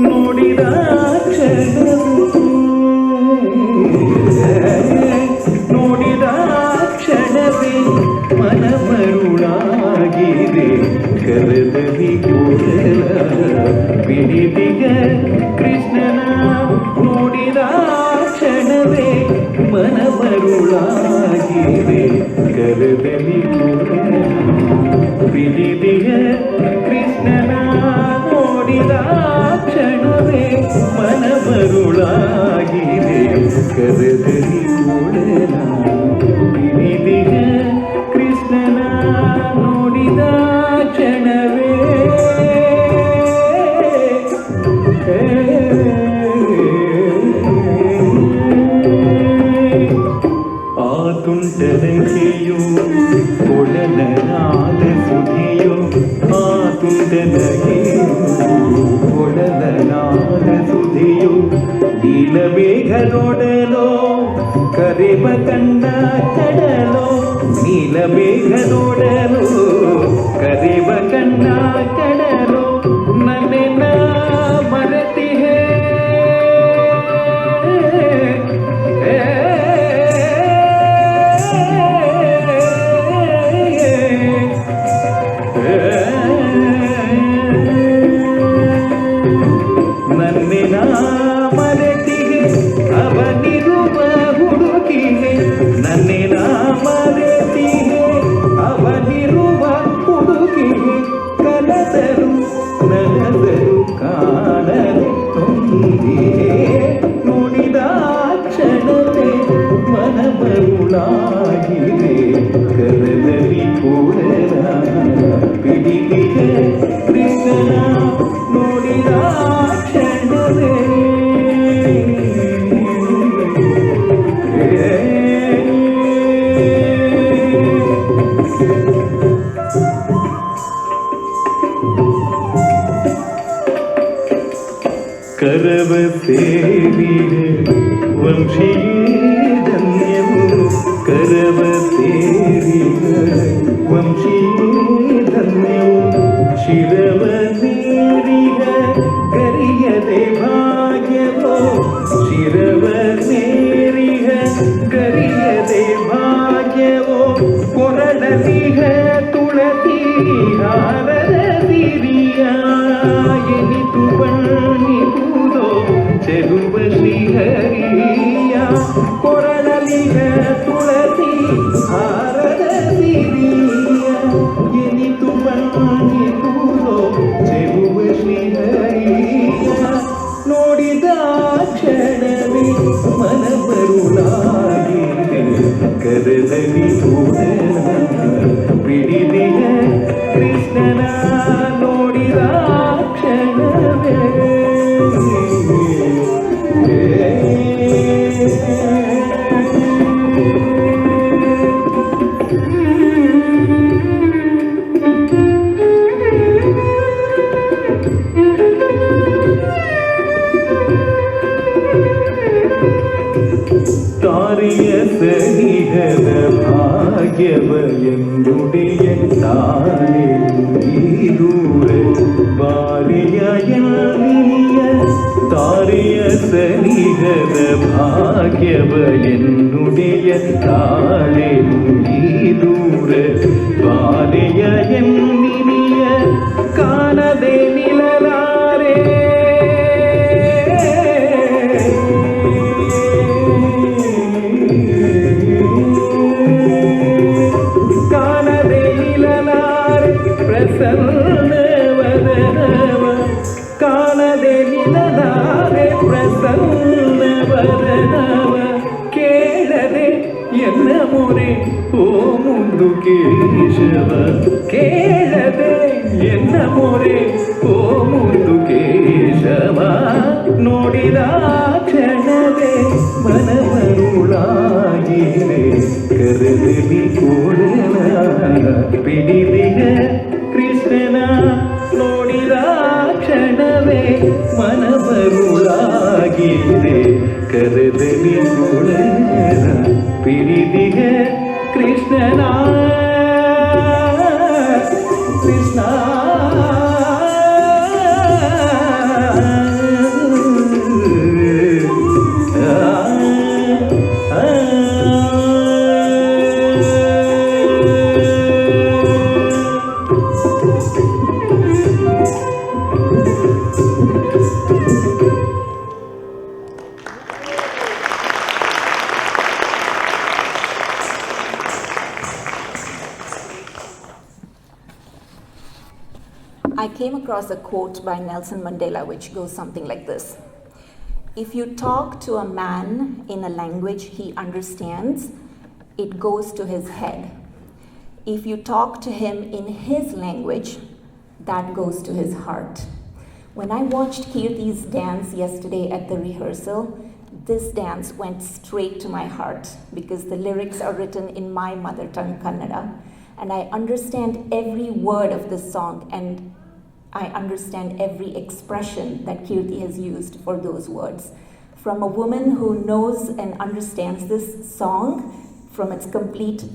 ನೋಡಿದ ಕ್ಷಣವು ಮರುಳಾಗಿದೆ ಕರೆದಲ್ಲಿ ಬಿಡಿದಿಯ ಕೃಷ್ಣನ ನೋಡಿದ ಕ್ಷಣವೇ ಮನ ಮರುಳಾಗಿದೆ ಕರೆದಲ್ಲಿ ಬಿಡಿದಿಯ ಕೃಷ್ಣನ ನೋಡಿದ ಕ್ಷಣವೇ ಆ ತುಂಟನಗೆಯೋ ಕೊಡಲನಾದ ಸುಧಿಯೋ ಆ ತುಂಟನಗೆಯೋ ಕೊಡಲನಾದ ಸುಧಿಯೋ ನೀಲಮೇಘ ನೋಡಲೋ ಕರೆವ ಕಣ್ಣ ಕಡಲೋ ನೀಲಮೇಘ ನೋಡಲೋ ಕರೆವ ಕಣ್ಣ ಕಡಲೋ ನನ್ನೆನ್ನ ಮರೆತಿಹೇ ನನ್ನಿನ ಮರೆತಿಗೆ ಅವನಿರುವ ಹುಡುಗಿಗೆ ನನ್ನಿನ ಮರೆತಿಗೆ ಅವನಿರುವ ಹುಡುಗಿಗೆ ಕಲದರು ನಗದರು ಕಾಣಲು ತುಂಬಿಗೆ ನುಡಿದ ಕ್ಷಣವೇ ಮನ ಮರುಳಾಗಿದೆ ಕರದಲ್ಲಿ ಕೂಡಲ ಪಿಡಿದಿಗೆ ಕೃಷ್ಣನ ನೋಡಿದ ಕ್ಷಣವೇ ಕರವ ಸೇರಿದ ವಂಶೀಯ ಧನ್ಯವು ಕರವ ಸೇರಿದ ವಂಶೀಯ ಧನ್ಯವು ಶಿರವ ನೀರಿಗ ಕರಿಯದೆ ಭಾಗ್ಯವೋ ಶಿರವ ನೀರಿಗ ಕರಿಯದೆ ಭಾಗ್ಯವೋ ಕೊರಡಲಿಗ ತುಳಸಿ ಹಾರದ ಸಿರಿಯ ಎನಿತು ಬಣ್ಣಿಪುದೋ ಚೆಲುವ ಶ್ರೀಹರಿಯ ಕೊರಳಲಿಗ ತುಳಸಿ ಹಾರದ ಸಿರಿಯ ಎನಿತು ಬಣ್ಣಿಪುದೋ ಚೆಲುವ ಶ್ರೀಹರಿಯ ನೋಡಿದ ಕ್ಷಣವೇ ಮನ ಬರುಳಾಗಿದೆ ಕರದಲ್ಲಿ ಕೂಡಲ ಬಿಡಿದಿಯ ಕೃಷ್ಣನ ನೋಡಿದ ಕ್ಷಣವೇ ತಾರಿಯ ಸನಿಹದ ಭಾಗ್ಯವ ಎಂದುಡಿಯ ತಾನೆ ದೂರ ಬಾರಿಯ ಎಲ್ಲಿಯ ತಾರಿಯ ಸನಿಹದ ಭಾಗ್ಯವ ಎನ್ನುಡಿಯ ತಾಳೆ ದೂರ ಬಾರಿಯ ಎನ್ನಿನಿಯ ಕಾಣದೆ ನಿಲಲಾರೆ ಕಾಣದೆ ನಿಲಲಾರೆ ಪ್ರಸನ್ನ ವದನವ ಕಾಣದೆ ನಿಲಲಾರೆ ಪ್ರಸನ್ನ ವದನವ ಕೇಳದೆ ಎನ್ನ ಮೊರೆ ಓ ಮುಂದು ಕೇಶವ ಕೇಳದೆ ಎನ್ನ ಮೊರೆ ಓ ಮುಂದು ಕೇಶವ ನೋಡಿದ ಕ್ಷಣವೇ ಮನ ಮರುಳಾಗಿದೆ ಕರದಲ್ಲಿ ಕೂಡಲ ಪಿಡಿದಿಯ ಕೃಷ್ಣನ ನೋಡಿದ ಕ್ಷಣವೇ ಮನ ಮರುಳಾಗಿದೆ ಕರದಲ್ಲಿ ಕೂಡಲ ಪಿಡಿದಿಯ ಕೃಷ್ಣನ Krishna I came across a quote by Nelson Mandela which goes something like this. If you talk to a man in a language he understands, it goes to his head. If you talk to him in his language, that goes to his heart. When I watched Keerti's dance yesterday at the rehearsal, this dance went straight to my heart because the lyrics are written in my mother tongue, Kannada, and I understand every word of this song and I understand every expression that Keerti has used for those words. From a woman who knows and understands this song from its complete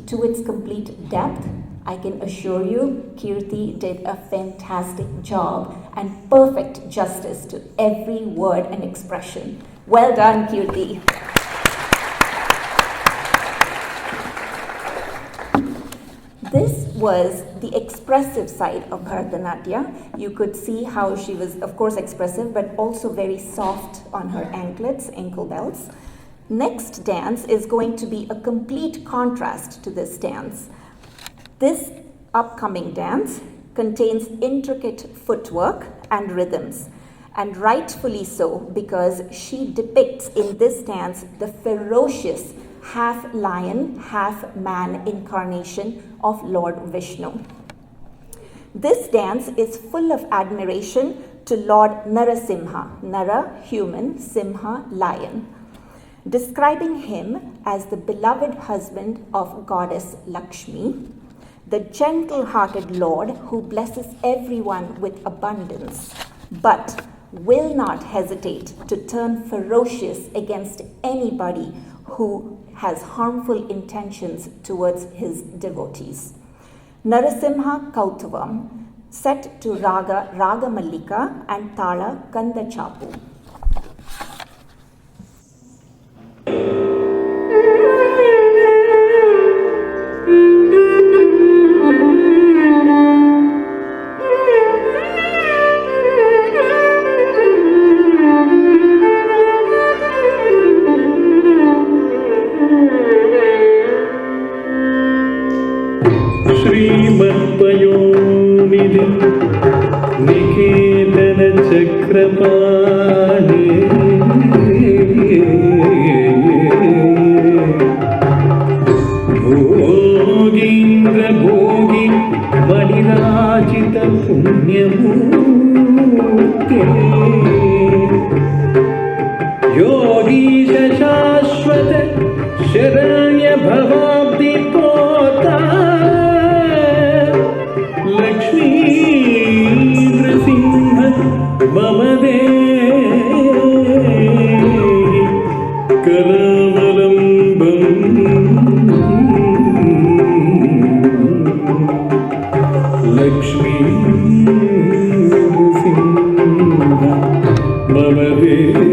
depth, I can assure you Keerti did a fantastic job and perfect justice to every word and expression. Well done, Keerti. This was the expressive side of Bharatanatyam. You could see how she was, of course, expressive, but also very soft on her anklets, ankle belts. Next dance is going to be a complete contrast to this dance. This upcoming dance contains intricate footwork and rhythms, and rightfully so, because she depicts in this dance the ferocious half lion, half man incarnation of Lord Vishnu. This dance is full of admiration to Lord Narasimha, Nara, human, Simha, lion, describing him as the beloved husband of goddess Lakshmi, the gentle-hearted Lord who blesses everyone with abundance, but will not hesitate to turn ferocious against anybody who has harmful intentions towards his devotees. Narasimha Kautavam, set to Raga Mallika and Tala Kanda Chapu. श्रीमत्पयोनिधि निकेतन चक्रपाणि भोगीन्द्र भोगी मणिराजित पुण्यमूर्ते योगीश शाश्वत शरण्य भवाब्धि पोता लक्ष्मी नृसिंह मम देहि करावलम्बम् लक्ष्मी नृसिंह मम देहि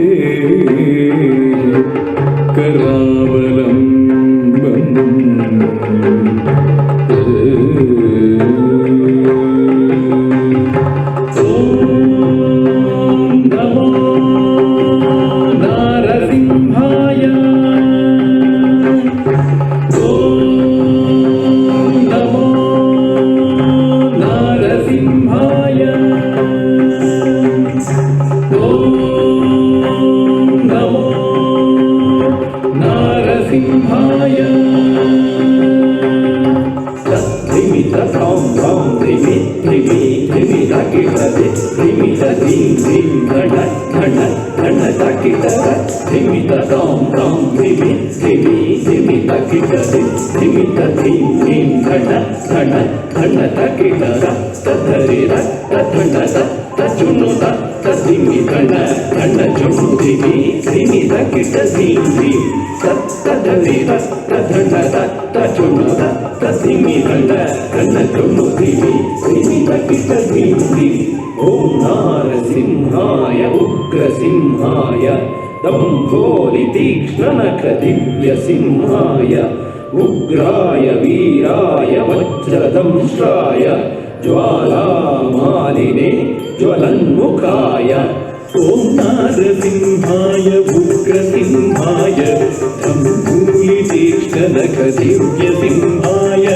ओम नारसिंहाय उग्रसिंहाय दम्भोलितीक्ष्णनखदिव्यसिंहाय उग्राय वीराय वज्रदंष्ट्राय ज्वालामालिने ज्वलन्मुखाय ओम नारसिंहाय उग्रसिंहाय दम्भोलितीक्ष्णनखदिव्यसिंहाय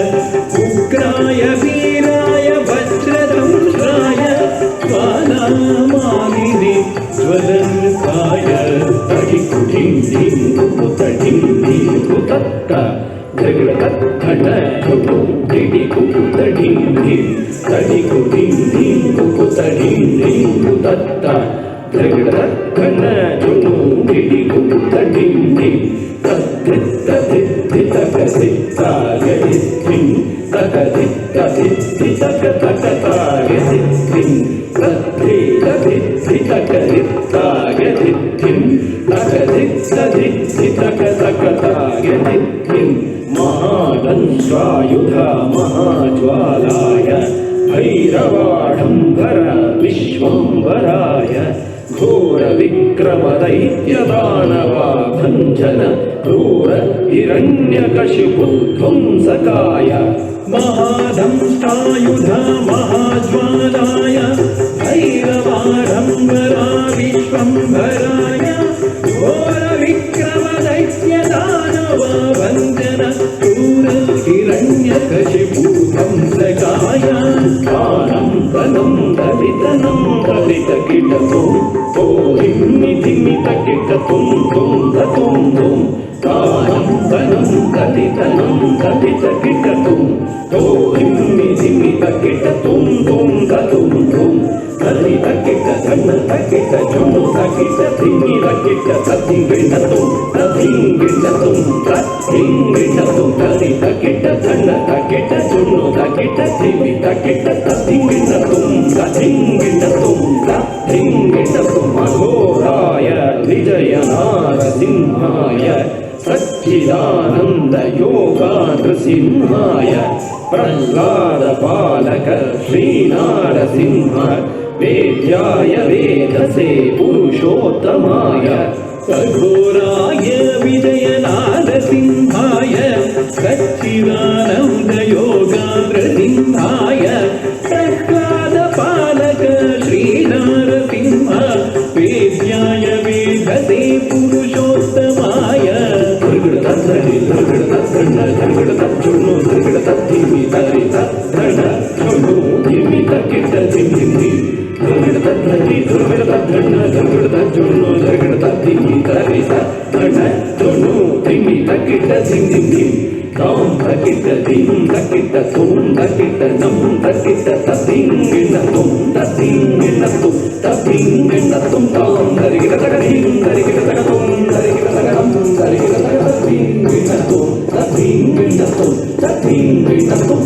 उग्राय वीराय वज्रदंष्ट्राय धिं तत्त धृगतत्थन झुटु धिडि कुकुत धिं धिं तडिकु धिं धिं कुकुत धिं धिं तत्त धृगतत्थन झुटु धिडि कुकुत धिं धिं तद्धित्त धित्ति तक धित्ताय धित्तिं तक धित्त धित्ति तक तक ताय धित्तिं तद्धित धित्ति तक धित्ताय धित्तिं तक धित्त धित्ति तक तक ताय धित्तिं महादंश्वायुधा महाज्वालाय भैरवाडम्बर विश्वम्भराय घोरविक्रमदैत्यदानवा भञ्जन क्रूर हिरण्यकशिपुध्वंसकाय महादंष्टायुधा महाज्वालाय भैरवाडम्बरा विश्वम्भराय घोरविक्रमदैत्यदानवा भञ्जन क्रूर हिरण्यकशिपुध्वंसकाय कालं तनं दलितनं दलितकिटतुं धिम्मितकिटतुं तुं दतुं तुं कालं तनं दलितनं दलितकिटतुं धिम्मितकिटतुं तुं दतुं तुं दलितकिटधन्नतकिटजुं तकिटधिम्मितकिटतधिङ्गिणतुं तधिङ्गिणतुं तधिङ्गिणतुं दलितकिटधन्नतकिटजुं तकिटधिम्मितकिटतधिङ्गिणतुं तधिङ्गिणतुं तधिङ्गिणतुं अघोराय विजयनारसिंहाय सच्चिदानन्द योगानृसिंहाय प्रह्लादपालक श्रीनारसिंह वेद्याय वेदसे पुरुषोत्तमाय अघोराय विजयनारसिंहाय सच्चिदानन्द योगानृसिंहाय प्रह्लादपालक श्रीनारसिंह वेद्याय वेदसे पुरुषोत्तमाय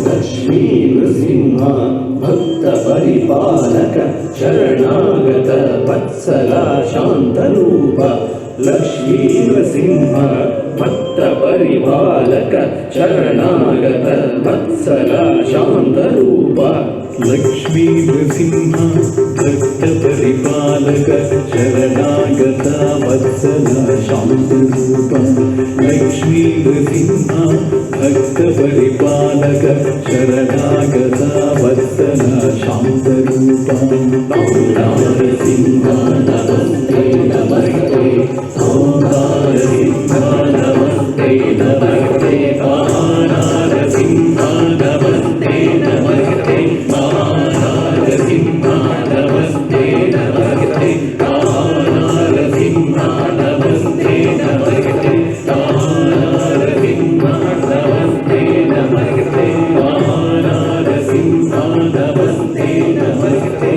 लक्ष्मी नृसिंह भक्त परिपालक शरणागत वत्सला शान्तरूप लक्ष्मी नृसिंह भक्त परिपालक शरणागत वत्सला शान्तरूप लक्ष्मी नृसिंह भक्त परिपालक शरणागत वत्सला शान्तरूप लक्ष्मी नृसिंह भक्त परिपालक शरणागत वत्सला शान्तरूप नरसिंह नमस्ते नमस्ते नरसिंह नमस्ते नमस्ते नरसिंह नमस्ते नमस्ते नरसिंह नमस्ते नमस्ते नरसिंह नमस्ते नमस्ते नरसिंह नमस्ते नमस्ते नरसिंह नमस्ते नमस्ते नरसिंह नमस्ते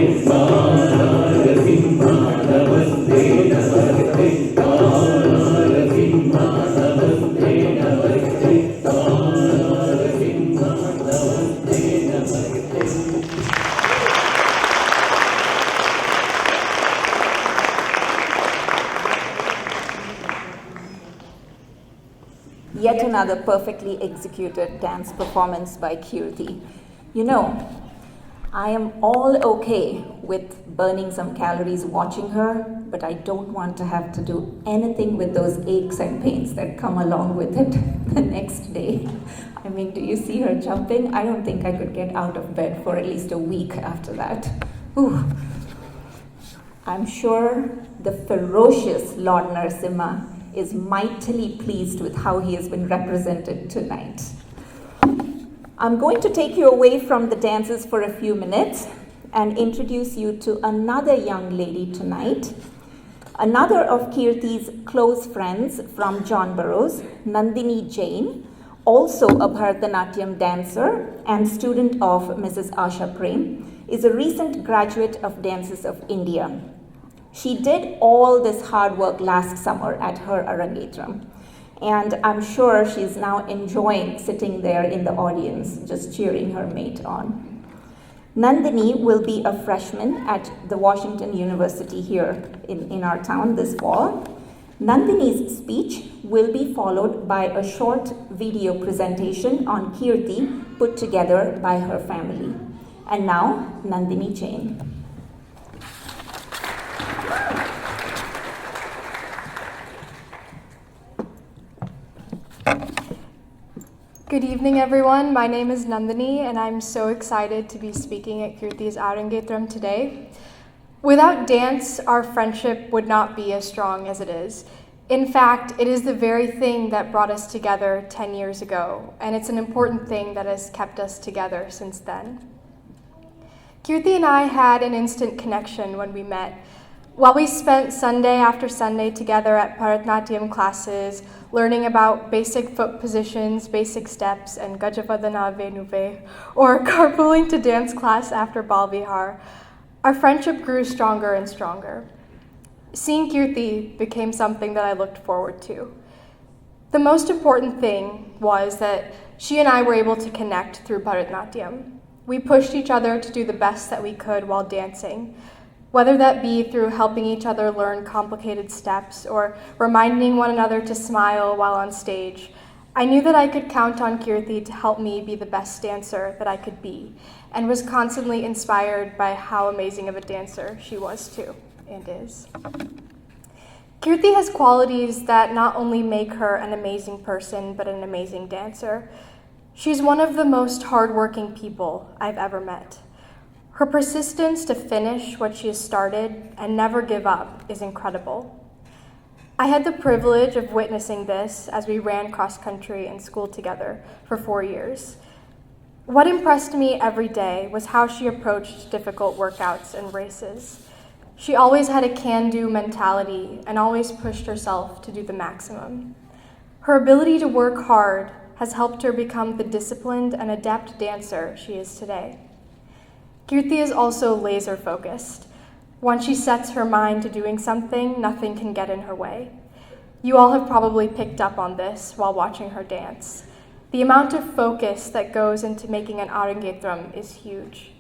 नमस्ते नरसिंह नमस्ते नमस्ते नरसिंह नमस्ते नमस्ते। Yet another perfectly executed dance performance by Keerti. You know, I am all okay with burning some calories watching her, but I don't want to have to do anything with those aches and pains that come along with it the next day. I mean, do you see her jumping? I don't think I could get out of bed for at least a week after that. Ooh. I'm sure the ferocious Lord Narasimha is mightily pleased with how he has been represented tonight. I'm going to take you away from the dances for a few minutes and introduce you to another young lady tonight. Another of Keerti's close friends from John Burroughs, Nandini Jain, also a Bharatanatyam dancer and student of Mrs. Asha Prem, is a recent graduate of Dances of India. She did all this hard work last summer at her Arangetram, and I'm sure she's now enjoying sitting there in the audience, just cheering her mate on. Nandini will be a freshman at the Washington University here in our town this fall. Nandini's speech will be followed by a short video presentation on Keerti put together by her family. And now, Nandini Jain. Good evening, everyone. My name is Nandini, and I'm so excited to be speaking at Keerti's Arangetram today. Without dance, our friendship would not be as strong as it is. In fact, it is the very thing that brought us together 10 years ago, and it's an important thing that has kept us together since then. Keerti and I had an instant connection when we met. While we spent Sunday after Sunday together at Bharatanatyam classes, learning about basic foot positions, basic steps, and Gajavadana Venuve, or carpooling to dance class after Balvihar, our friendship grew stronger and stronger. Seeing Keerti became something that I looked forward to. The most important thing was that she and I were able to connect through Bharatanatyam. We pushed each other to do the best that we could while dancing, whether that be through helping each other learn complicated steps or reminding one another to smile while on stage. I knew that I could count on Keerti to help me be the best dancer that I could be, and was constantly inspired by how amazing of a dancer she was too, and is. Keerti has qualities that not only make her an amazing person, but an amazing dancer. She's one of the most hardworking people I've ever met. Her persistence to finish what she has started and never give up is incredible. I had the privilege of witnessing this as we ran cross country in school together for 4 years. What impressed me every day was how she approached difficult workouts and races. She always had a can-do mentality and always pushed herself to do the maximum. Her ability to work hard has helped her become the disciplined and adept dancer she is today. Keerti is also laser focused. Once she sets her mind to doing something, nothing can get in her way. You all have probably picked up on this while watching her dance. The amount of focus that goes into making an Arangetram is huge.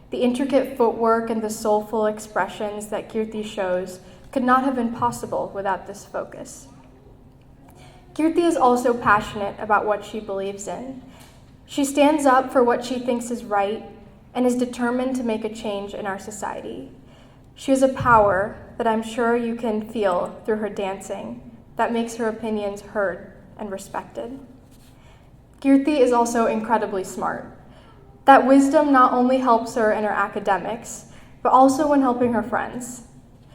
The intricate footwork and the soulful expressions that Keerti shows could not have been possible without this focus. Keerti is also passionate about what she believes in. She stands up for what she thinks is right and is determined to make a change in our society. She has a power that I'm sure you can feel through her dancing that makes her opinions heard and respected. Keerti is also incredibly smart. That wisdom not only helps her in her academics, but also when helping her friends.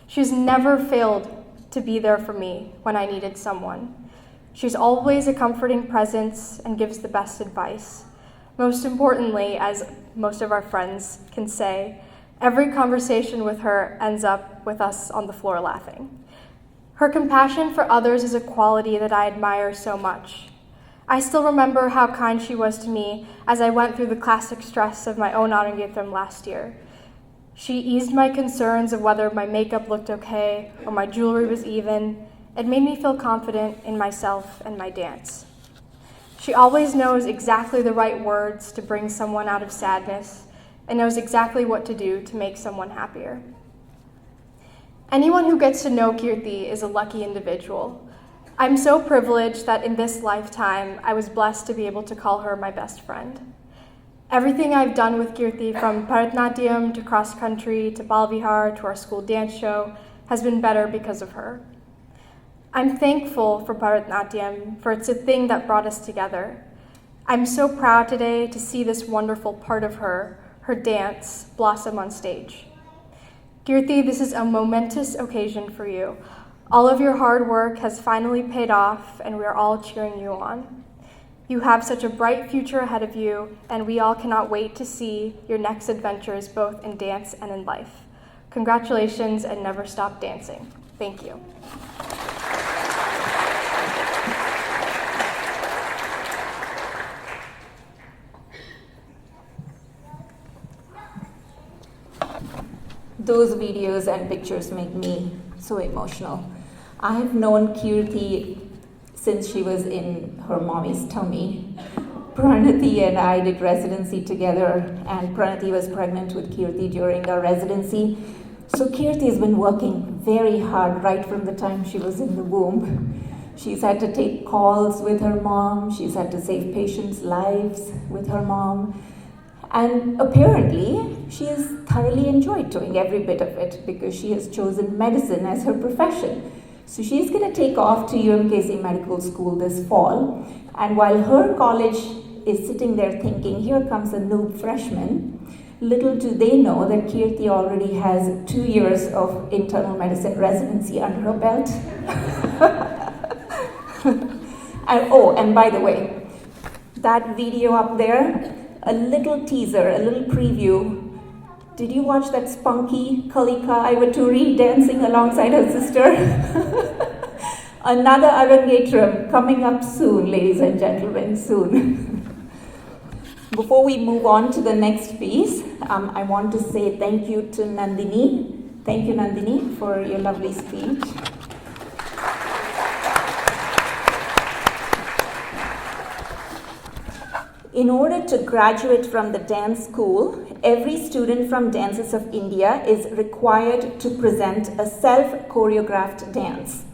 She's never failed to be there for me when I needed someone. She's always a comforting presence and gives the best advice. Most importantly, as most of our friends can say, every conversation with her ends up with us on the floor laughing. Her compassion for others is a quality that I admire so much. I still remember how kind she was to me as I went through the classic stress of my own Arangetram last year. She eased my concerns of whether my makeup looked okay or my jewelry was even. It made me feel confident in myself and my dance. She always knows exactly the right words to bring someone out of sadness and knows exactly what to do to make someone happier. Anyone who gets to know Keerti is a lucky individual. I'm so privileged that in this lifetime, I was blessed to be able to call her my best friend. Everything I've done with Keerti, from Bharatanatyam to cross country to Balvihar to our school dance show, has been better because of her. I'm thankful for Bharatanatyam, for it's a thing that brought us together. I'm so proud today to see this wonderful part of her dance, blossom on stage. Keerti, this is a momentous occasion for you. All of your hard work has finally paid off, and we are all cheering you on. You have such a bright future ahead of you, and we all cannot wait to see your next adventures both in dance and in life. Congratulations, and never stop dancing. Thank you. Those videos and pictures make me so emotional. I have known Keerti since she was in her mommy's tummy. Pranati and I did residency together, and Pranati was pregnant with Keerti during our residency. So Keerti has been working very hard right from the time she was in the womb. She's had to take calls with her mom, she's had to save patients' lives with her mom. And apparently, she has thoroughly enjoyed doing every bit of it because she has chosen medicine as her profession. So she's going to take off to UMKC Medical School this fall. And while her college is sitting there thinking, here comes a noob freshman, little do they know that Keerti already has 2 years of internal medicine residency under her belt. And by the way, that video up there, a little teaser, a little preview. Did you watch that spunky Kalika Ivaturi dancing alongside her sister? Another Arangetram coming up soon, ladies and gentlemen, soon. Before we move on to the next piece, I want to say thank you to Nandini. Thank you, Nandini, for your lovely speech. In order to graduate from the dance school, every student from Dances of India is required to present a self-choreographed dance.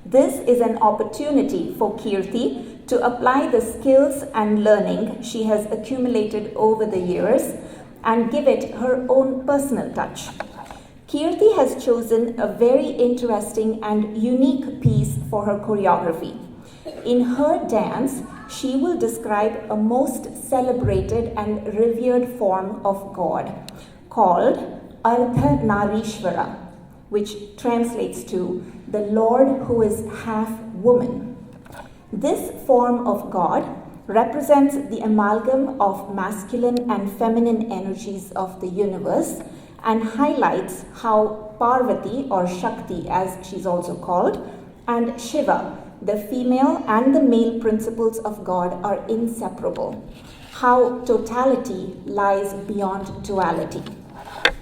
This is an opportunity for Keerti to apply the skills and learning she has accumulated over the years and give it her own personal touch. Keerti has chosen a very interesting and unique piece for her choreography. In her dance, she will describe a most celebrated and revered form of God called Ardhanarishvara, which translates to the Lord who is half woman. This form of God represents the amalgam of masculine and feminine energies of the universe and highlights how Parvati, or Shakti as she's also called, and Shiva, the female and the male principles of God, are inseparable. How totality lies beyond duality.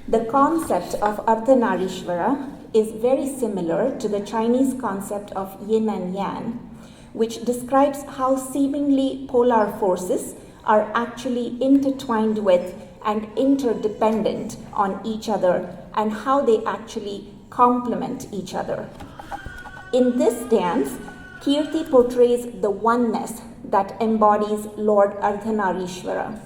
The concept of Ardhanarishvara is very similar to the Chinese concept of yin and yang, which describes how seemingly polar forces are actually intertwined with and interdependent on each other and how they actually complement each other. In this dance, Keerti portrays the oneness that embodies Lord Ardhanarishvara.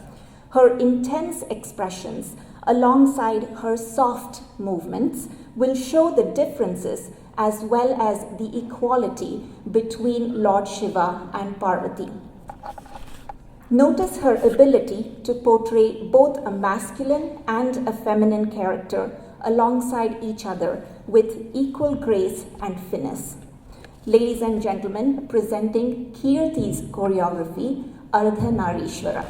Her intense expressions, alongside her soft movements, will show the differences as well as the equality between Lord Shiva and Parvati. Notice her ability to portray both a masculine and a feminine character alongside each other with equal grace and finesse. Ladies and gentlemen, presenting Keerti's choreography, Ardhanarishvara.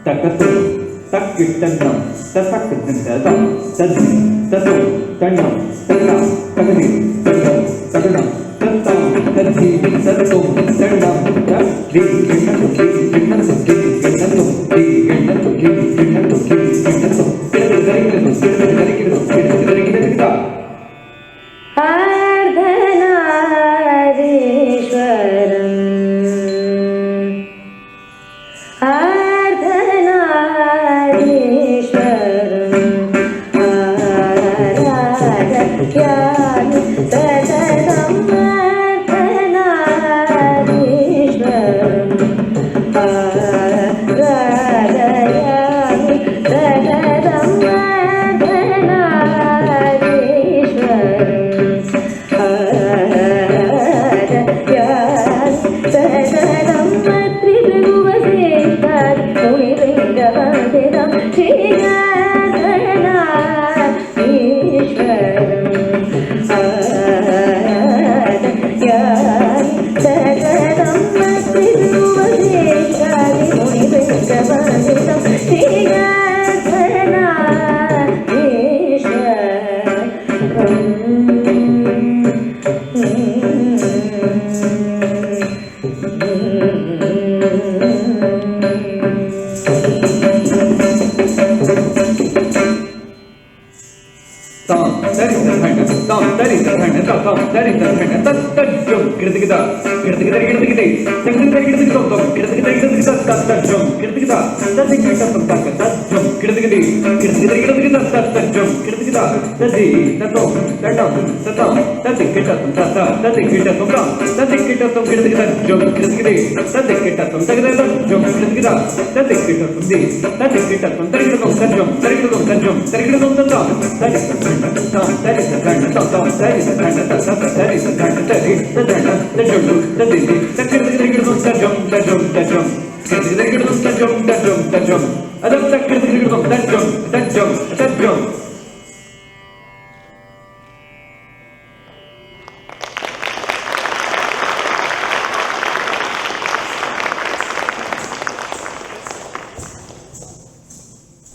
Takatu Takkittanam, Tatakittanam, Tadhi, Tatum, Tanam, Tanam, Tadhi, Tatum, Tatanam, Tatam, Tadhi, Tatum, Tanam, Tadhi, Kinnatum, Kinnatum, Kinnatum, Kinnatum, Kinnatum, Kinnatum,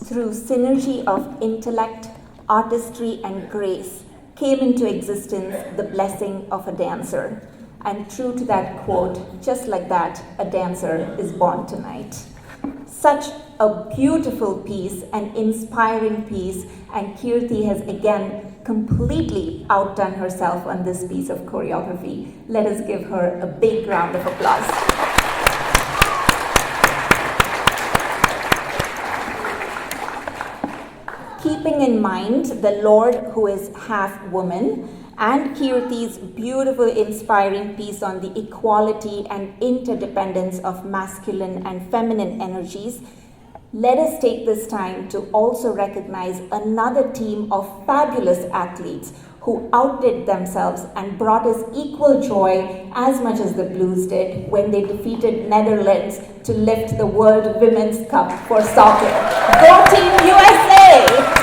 Through synergy of intellect, artistry, and grace came into existence the blessing of a dancer. And true to that quote, just like that, a dancer is born tonight. Such a beautiful piece, an inspiring piece, and Keerti has again completely outdone herself on this piece of choreography. Let us give her a big round of applause. Keeping in mind the Lord, who is half woman, and Keerti's beautiful, inspiring piece on the equality and interdependence of masculine and feminine energies, let us take this time to also recognize another team of fabulous athletes who outdid themselves and brought us equal joy as much as the Blues did when they defeated Netherlands to lift the World Women's Cup for soccer. Go Team USA!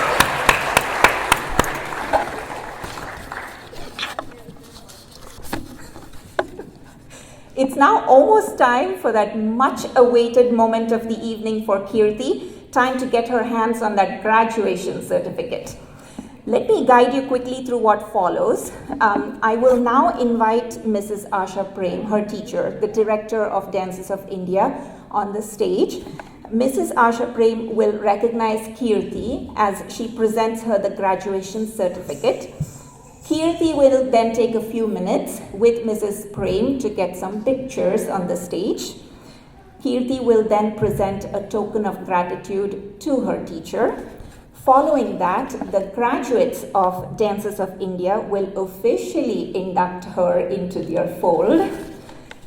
It's now almost time for that much awaited moment of the evening for Keerti, time to get her hands on that graduation certificate. Let me guide you quickly through what follows. I will now invite Mrs. Asha Prem, her teacher, the Director of Dances of India, on the stage. Mrs. Asha Prem will recognize Keerti as she presents her the graduation certificate. Keerti will then take a few minutes with Mrs. Prem to get some pictures on the stage. Keerti will then present a token of gratitude to her teacher. Following that, the graduates of Dances of India will officially induct her into their fold.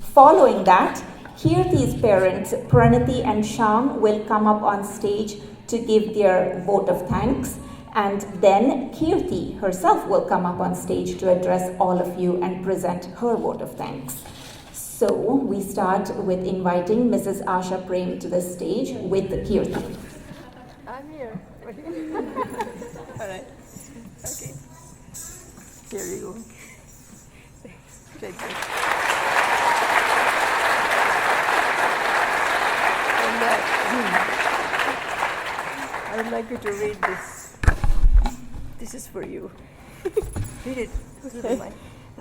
Following that, Keerti's parents, Pranati and Sham, will come up on stage to give their vote of thanks. And then Keerti herself will come up on stage to address all of you and present her vote of thanks. So we start with inviting Mrs. Asha Prem to the stage with Keerti. I'm here. All right. Okay. Here you go. Take this. And like you to read this. This is for you. Read it. Okay.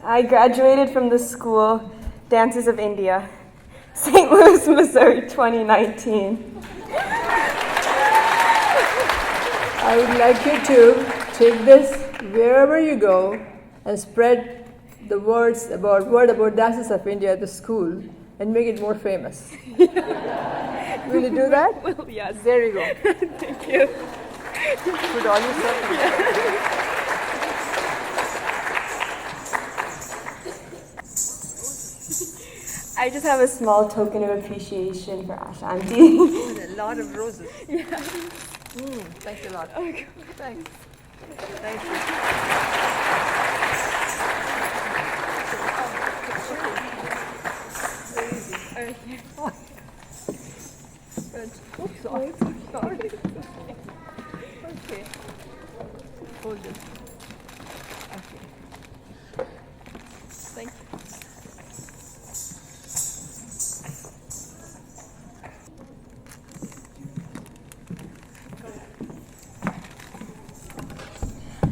I graduated from the school Dances of India, St. Louis, Missouri, 2019. I would like you to take this wherever you go and spread the word about Dances of India at the school and make it more famous. Will you do that? Well, yes. There you go. Thank you. Put all your stuff in. I just have a small token of appreciation for Asha Auntie. A lot of roses. Yeah. Thanks a lot. Okay. Thanks. Thank you. Very easy. Good. Oops, sorry. Sorry. Okay. Hold it. Okay. Thank you.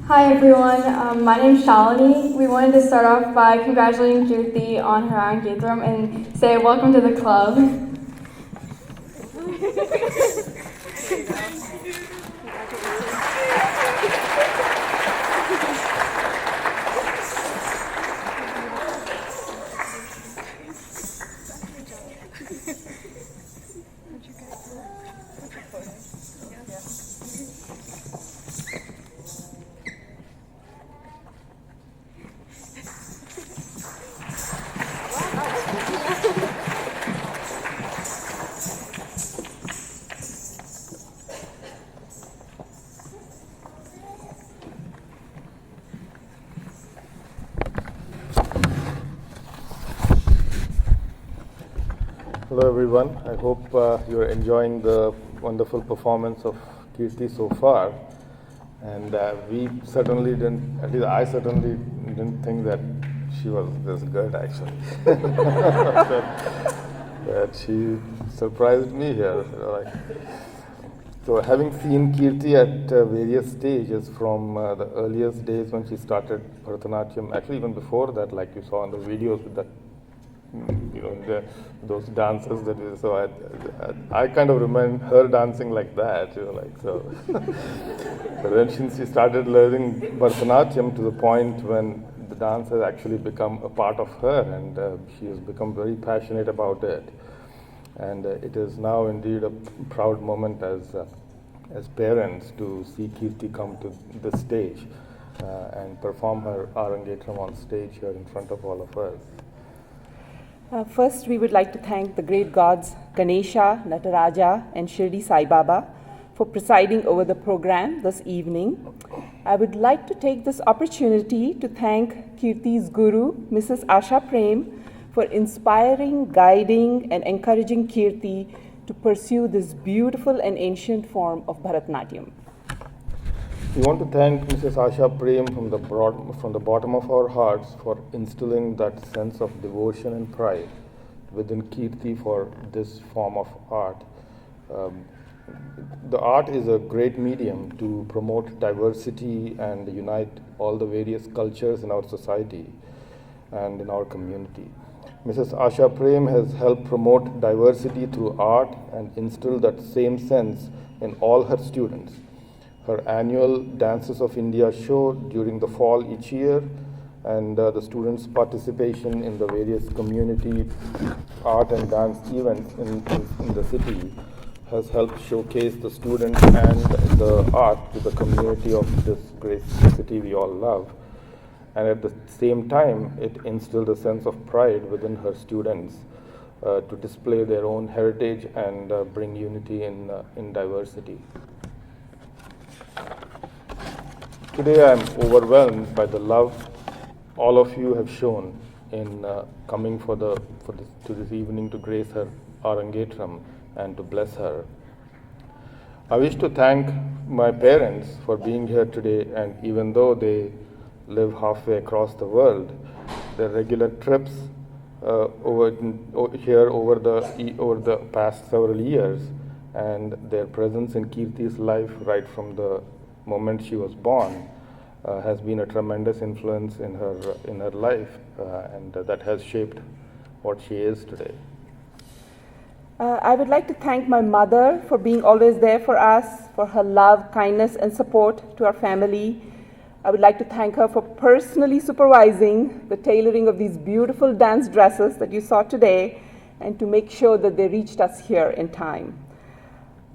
Hi everyone, my name is Shalini. We wanted to start off by congratulating Keerti on her Arangetram and say welcome to the club. Hello everyone, I hope you're enjoying the wonderful performance of Keerti so far. And we certainly didn't, at least I certainly didn't think that she was this good actually. that she surprised me here. So having seen Keerti at various stages from the earliest days when she started Bharatanatyam, actually even before that, like you saw in the videos with that, those dances that we saw. I kind of remember her dancing like that, so. But then since she started learning Bharatanatyam to the point when the dance has actually become a part of her, and she has become very passionate about it. And it is now indeed a proud moment as parents to see Keerti come to this stage and perform her Arangetram on stage here in front of all of us. First, we would like to thank the great gods Ganesha, Nataraja, and Shirdi Sai Baba for presiding over the program this evening. I would like to take this opportunity to thank Keerti's guru, Mrs. Asha Prem, for inspiring, guiding, and encouraging Keerti to pursue this beautiful and ancient form of Bharatanatyam. We want to thank Mrs. Asha Prem from the bottom of our hearts for instilling that sense of devotion and pride within Keerti for this form of art. The art is a great medium to promote diversity and unite all the various cultures in our society and in our community. Mrs. Asha Prem has helped promote diversity through art and instill that same sense in all her students. Her annual Dances of India show during the fall each year, and the students' participation in the various community art and dance events in the city has helped showcase the students and the art to the community of this great city we all love. And at the same time, it instilled a sense of pride within her students to display their own heritage and bring unity in diversity. Today I am overwhelmed by the love all of you have shown in coming to this evening to grace her Arangetram and to bless her. I wish to thank my parents for being here today, and even though they live halfway across the world, their regular trips over the past several years and their presence in Keerti's life right from the moment she was born has been a tremendous influence in her life, and that has shaped what she is today. I would like to thank my mother for being always there for us, for her love, kindness, and support to our family. I would like to thank her for personally supervising the tailoring of these beautiful dance dresses that you saw today, and to make sure that they reached us here in time.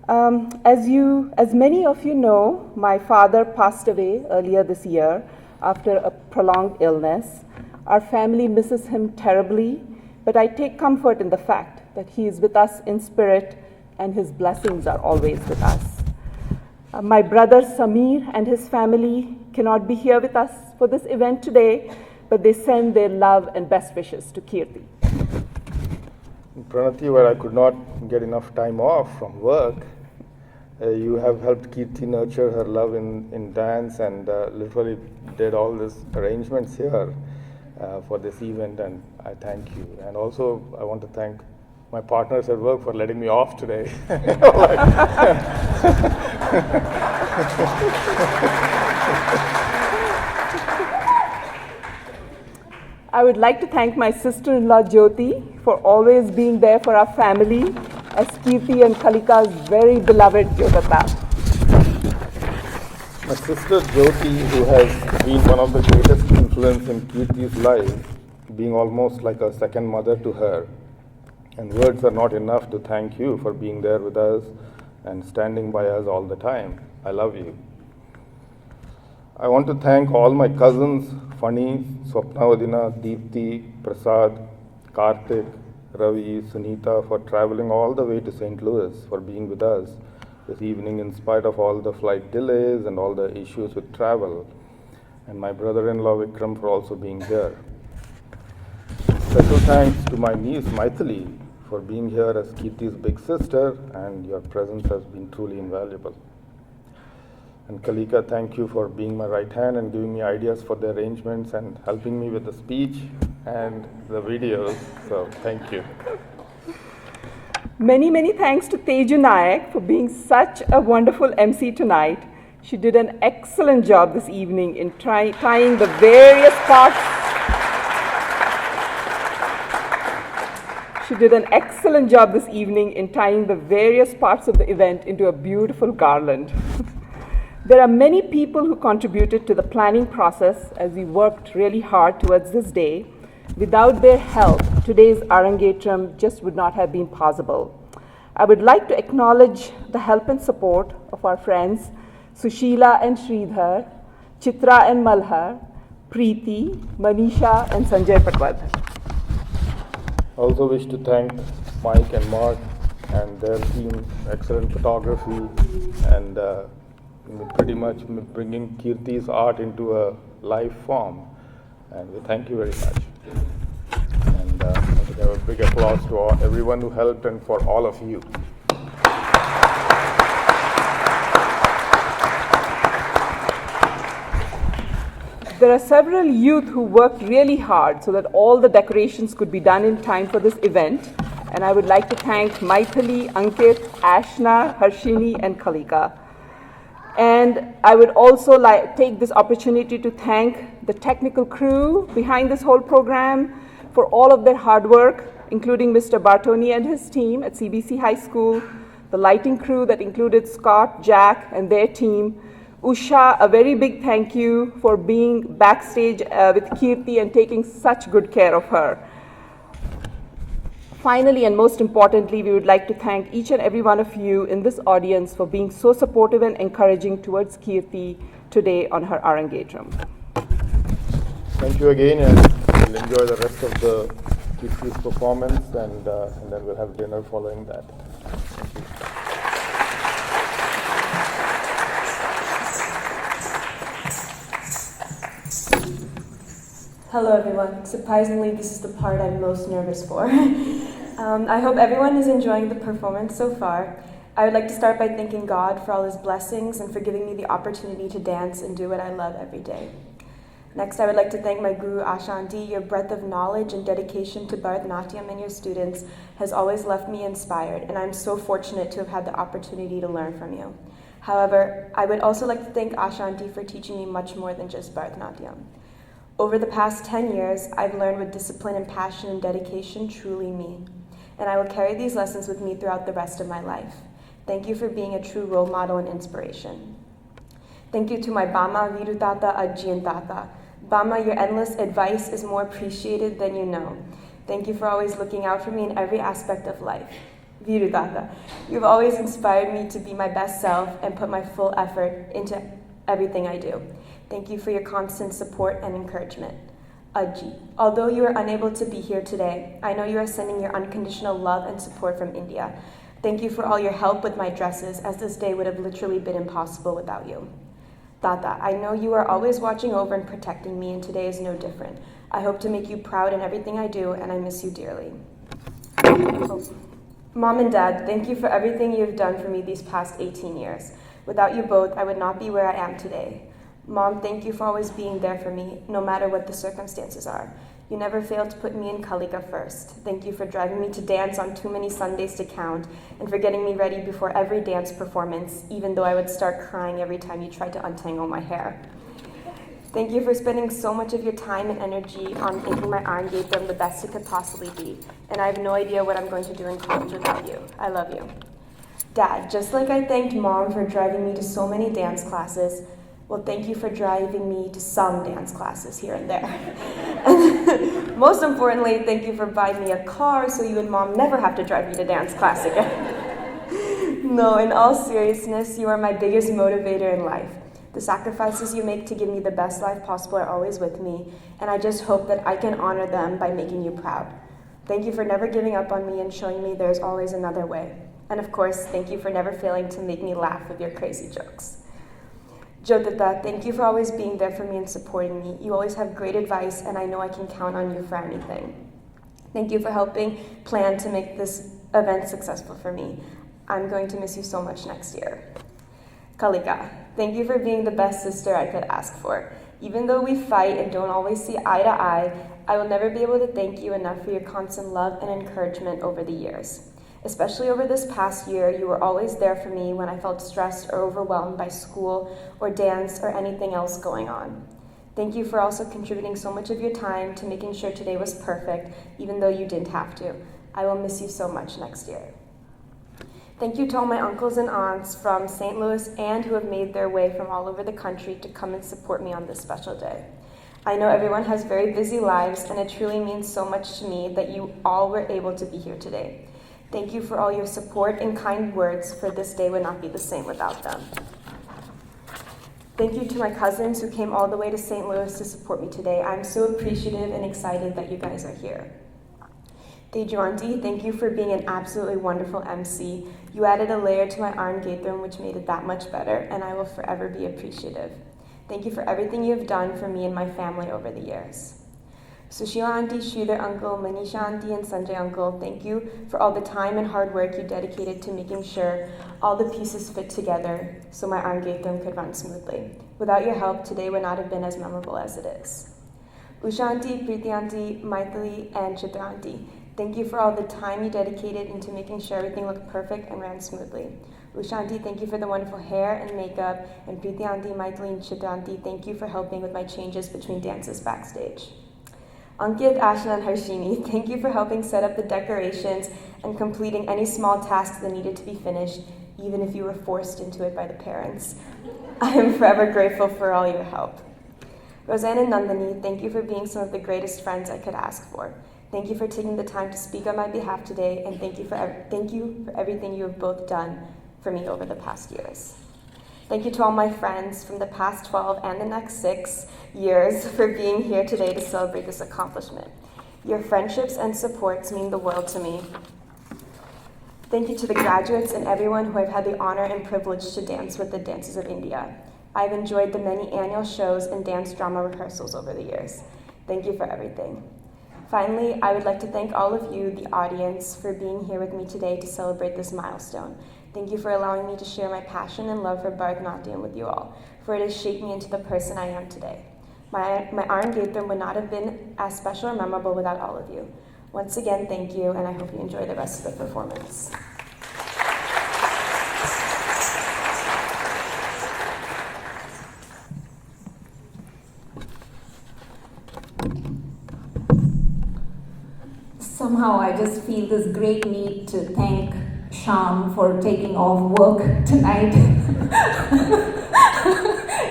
As many of you know, my father passed away earlier this year after a prolonged illness. Our family misses him terribly, but I take comfort in the fact that he is with us in spirit and his blessings are always with us. My brother Samir and his family cannot be here with us for this event today, but they send their love and best wishes to Keerti. Pranati, where I could not get enough time off from work, you have helped Keerti nurture her love in dance, and literally did all these arrangements here for this event, and I thank you. And also I want to thank my partners at work for letting me off today. I would like to thank my sister-in-law Jyoti for always being there for our family as Keerti and Kalika's very beloved Yogata. My sister Jyoti, who has been one of the greatest influence in Keerti's life, being almost like a second mother to her. And words are not enough to thank you for being there with us and standing by us all the time. I love you. I want to thank all my cousins, Fani, Swapnavadina, Deepti, Prasad, Karthik, Ravi, Sunita, for traveling all the way to St. Louis for being with us this evening in spite of all the flight delays and all the issues with travel. And my brother-in-law Vikram for also being here. Special thanks to my niece Maithili for being here as Keerti's big sister, and your presence has been truly invaluable. And Kalika, thank you for being my right hand and giving me ideas for the arrangements and helping me with the speech and the videos. So thank you. Many, many thanks to Teju Nayak for being such a wonderful MC tonight. She did an excellent job this evening in tying the various parts. She did an excellent job this evening in tying the various parts of the event into a beautiful garland. There are many people who contributed to the planning process as we worked really hard towards this day. Without their help, today's Arangetram just would not have been possible. I would like to acknowledge the help and support of our friends Sushila and Sridhar, Chitra and Malhar, Preeti, Manisha and Sanjay Patwad. I also wish to thank Mike and Mark and their team, excellent photography, and pretty much bringing Keerti's art into a live form. And we thank you very much. And I want to give a big applause to everyone who helped and for all of you. There are several youth who worked really hard so that all the decorations could be done in time for this event. And I would like to thank Maithili, Ankit, Ashna, Harshini, and Kalika. And I would also take this opportunity to thank the technical crew behind this whole program for all of their hard work, including Mr. Bartoni and his team at CBC High School, the lighting crew that included Scott, Jack, and their team. Usha, a very big thank you for being backstage with Keerti and taking such good care of her. Finally, and most importantly, we would like to thank each and every one of you in this audience for being so supportive and encouraging towards Keerti today on her Arangetram. Thank you again, and we'll enjoy the rest of the Keerti's performance, and then we'll have dinner following that. Thank you. Hello everyone. Surprisingly, this is the part I'm most nervous for. I hope everyone is enjoying the performance so far. I would like to start by thanking God for all His blessings and for giving me the opportunity to dance and do what I love every day. Next, I would like to thank my guru Ashanti. Your breadth of knowledge and dedication to Bharatanatyam and your students has always left me inspired, and I'm so fortunate to have had the opportunity to learn from you. However, I would also like to thank Ashanti for teaching me much more than just Bharatanatyam. Over the past 10 years, I've learned what discipline and passion and dedication truly mean, and I will carry these lessons with me throughout the rest of my life. Thank you for being a true role model and inspiration. Thank you to my Bama, Viru Tata, Ajji and Tata. Bama, your endless advice is more appreciated than you know. Thank you for always looking out for me in every aspect of life. Viru Tata, you've always inspired me to be my best self and put my full effort into everything I do. Thank you for your constant support and encouragement. Ajji, although you are unable to be here today, I know you are sending your unconditional love and support from India. Thank you for all your help with my dresses, as this day would have literally been impossible without you. Tata, I know you are always watching over and protecting me, and today is no different. I hope to make you proud in everything I do, and I miss you dearly. Mom and Dad, thank you for everything you have done for me these past 18 years. Without you both, I would not be where I am today. Mom, thank you for always being there for me, no matter what the circumstances are. You never failed to put me and Kalika first. Thank you for driving me to dance on too many Sundays to count, and for getting me ready before every dance performance, even though I would start crying every time you tried to untangle my hair. Thank you for spending so much of your time and energy on making my Arangetram the best it could possibly be, and I have no idea what I'm going to do in college without you. I love you. Dad, just like I thanked Mom for driving me to so many dance classes, well, thank you for driving me to some dance classes here and there. And most importantly, thank you for buying me a car so you and Mom never have to drive me to dance class again. No, in all seriousness, you are my biggest motivator in life. The sacrifices you make to give me the best life possible are always with me, and I just hope that I can honor them by making you proud. Thank you for never giving up on me and showing me there's always another way. And of course, thank you for never failing to make me laugh with your crazy jokes. Jyotita, thank you for always being there for me and supporting me. You always have great advice, and I know I can count on you for anything. Thank you for helping plan to make this event successful for me. I'm going to miss you so much next year. Kalika, thank you for being the best sister I could ask for. Even though we fight and don't always see eye to eye, I will never be able to thank you enough for your constant love and encouragement over the years. Especially over this past year, you were always there for me when I felt stressed or overwhelmed by school or dance or anything else going on. Thank you for also contributing so much of your time to making sure today was perfect, even though you didn't have to. I will miss you so much next year. Thank you to all my uncles and aunts from St. Louis and who have made their way from all over the country to come and support me on this special day. I know everyone has very busy lives, and it truly means so much to me that you all were able to be here today. Thank you for all your support and kind words, for this day would not be the same without them. Thank you to my cousins who came all the way to St. Louis to support me today. I'm so appreciative and excited that you guys are here. Tejuanti, thank you for being an absolutely wonderful MC. You added a layer to my Arangetram, which made it that much better, and I will forever be appreciative. Thank you for everything you have done for me and my family over the years. Sushila Auntie, Sridhar Uncle, Manisha Auntie, and Sanjay Uncle, thank you for all the time and hard work you dedicated to making sure all the pieces fit together so my Arangetram could run smoothly. Without your help, today would not have been as memorable as it is. Usha Auntie, Preeti Auntie, Maithili, and Chitra Auntie, thank you for all the time you dedicated into making sure everything looked perfect and ran smoothly. Usha Auntie, thank you for the wonderful hair and makeup, and Preeti Auntie, Maithili, and Chitra Auntie, thank you for helping with my changes between dances backstage. Ankit, Ashna, and Harshini, thank you for helping set up the decorations and completing any small tasks that needed to be finished, even if you were forced into it by the parents. I am forever grateful for all your help. Roseanne and Nandini, thank you for being some of the greatest friends I could ask for. Thank you for taking the time to speak on my behalf today, and thank you for everything you have both done for me over the past years. Thank you to all my friends from the past 12 and the next 6 years for being here today to celebrate this accomplishment. Your friendships and supports mean the world to me. Thank you to the graduates and everyone who I've had the honor and privilege to dance with the Dances of India. I've enjoyed the many annual shows and dance drama rehearsals over the years. Thank you for everything. Finally, I would like to thank all of you, the audience, for being here with me today to celebrate this milestone. Thank you for allowing me to share my passion and love for Bharatanatyam with you all, for it has shaped me into the person I am today. My Arangetram would not have been as special or memorable without all of you. Once again, thank you, and I hope you enjoy the rest of the performance. Somehow I just feel this great need to thank Shyam for taking off work tonight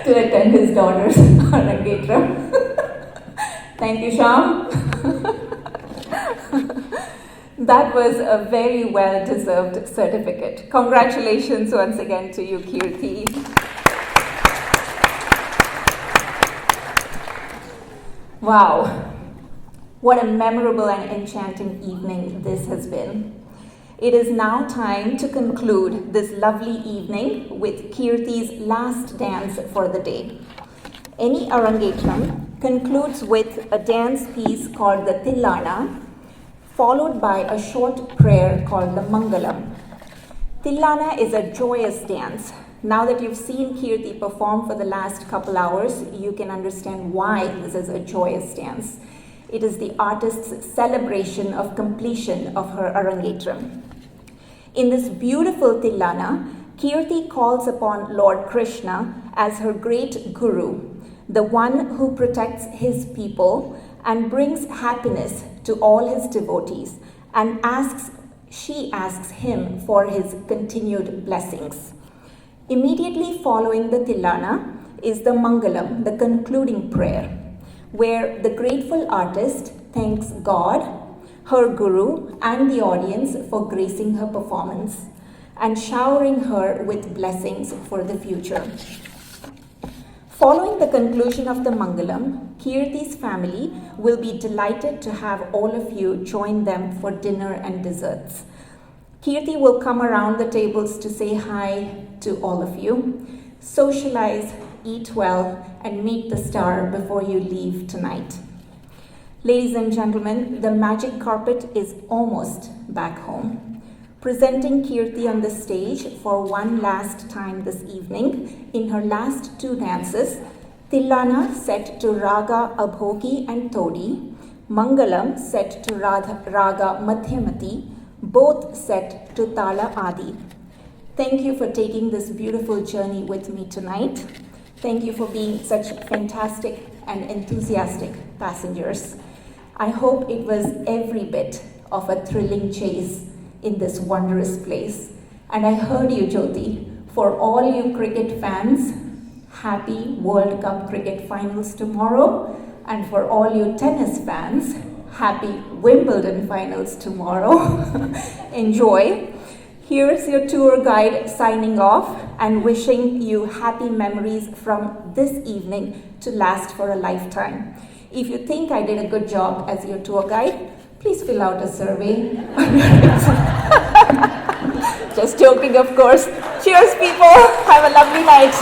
to attend his daughter's Arangetram. Thank you, Shyam. That was a very well-deserved certificate. Congratulations once again to you, Keerti. Wow. What a memorable and enchanting evening this has been. It is now time to conclude this lovely evening with Keerti's last dance for the day. Any Arangetram concludes with a dance piece called the Tillana, followed by a short prayer called the Mangalam. Tillana is a joyous dance. Now that you've seen Keerti perform for the last couple hours, you can understand why this is a joyous dance. It is the artist's celebration of completion of her Arangetram. In this beautiful Tillana, Keerti calls upon Lord Krishna as her great guru, the one who protects his people and brings happiness to all his devotees, and she asks him for his continued blessings. Immediately following the Tillana is the Mangalam, the concluding prayer, where the grateful artist thanks God, her guru, and the audience for gracing her performance and showering her with blessings for the future. Following the conclusion of the Mangalam, Keerti's family will be delighted to have all of you join them for dinner and desserts. Keerti will come around the tables to say hi to all of you, socialize, eat well, and meet the star before you leave tonight. Ladies and gentlemen, the magic carpet is almost back home. Presenting Keerti on the stage for one last time this evening in her last two dances, Tillana set to Raga Abhogi and Todi, Mangalam set to Raga Madhyamati, both set to Tala Adi. Thank you for taking this beautiful journey with me tonight. Thank you for being such fantastic and enthusiastic passengers. I hope it was every bit of a thrilling chase in this wondrous place. And I heard you, Jyoti. For all you cricket fans, happy World Cup cricket finals tomorrow. And for all you tennis fans, happy Wimbledon finals tomorrow. Enjoy. Here's your tour guide signing off and wishing you happy memories from this evening to last for a lifetime. If you think I did a good job as your tour guide, please fill out a survey. Just joking, of course. Cheers, people. Have a lovely night.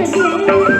जगे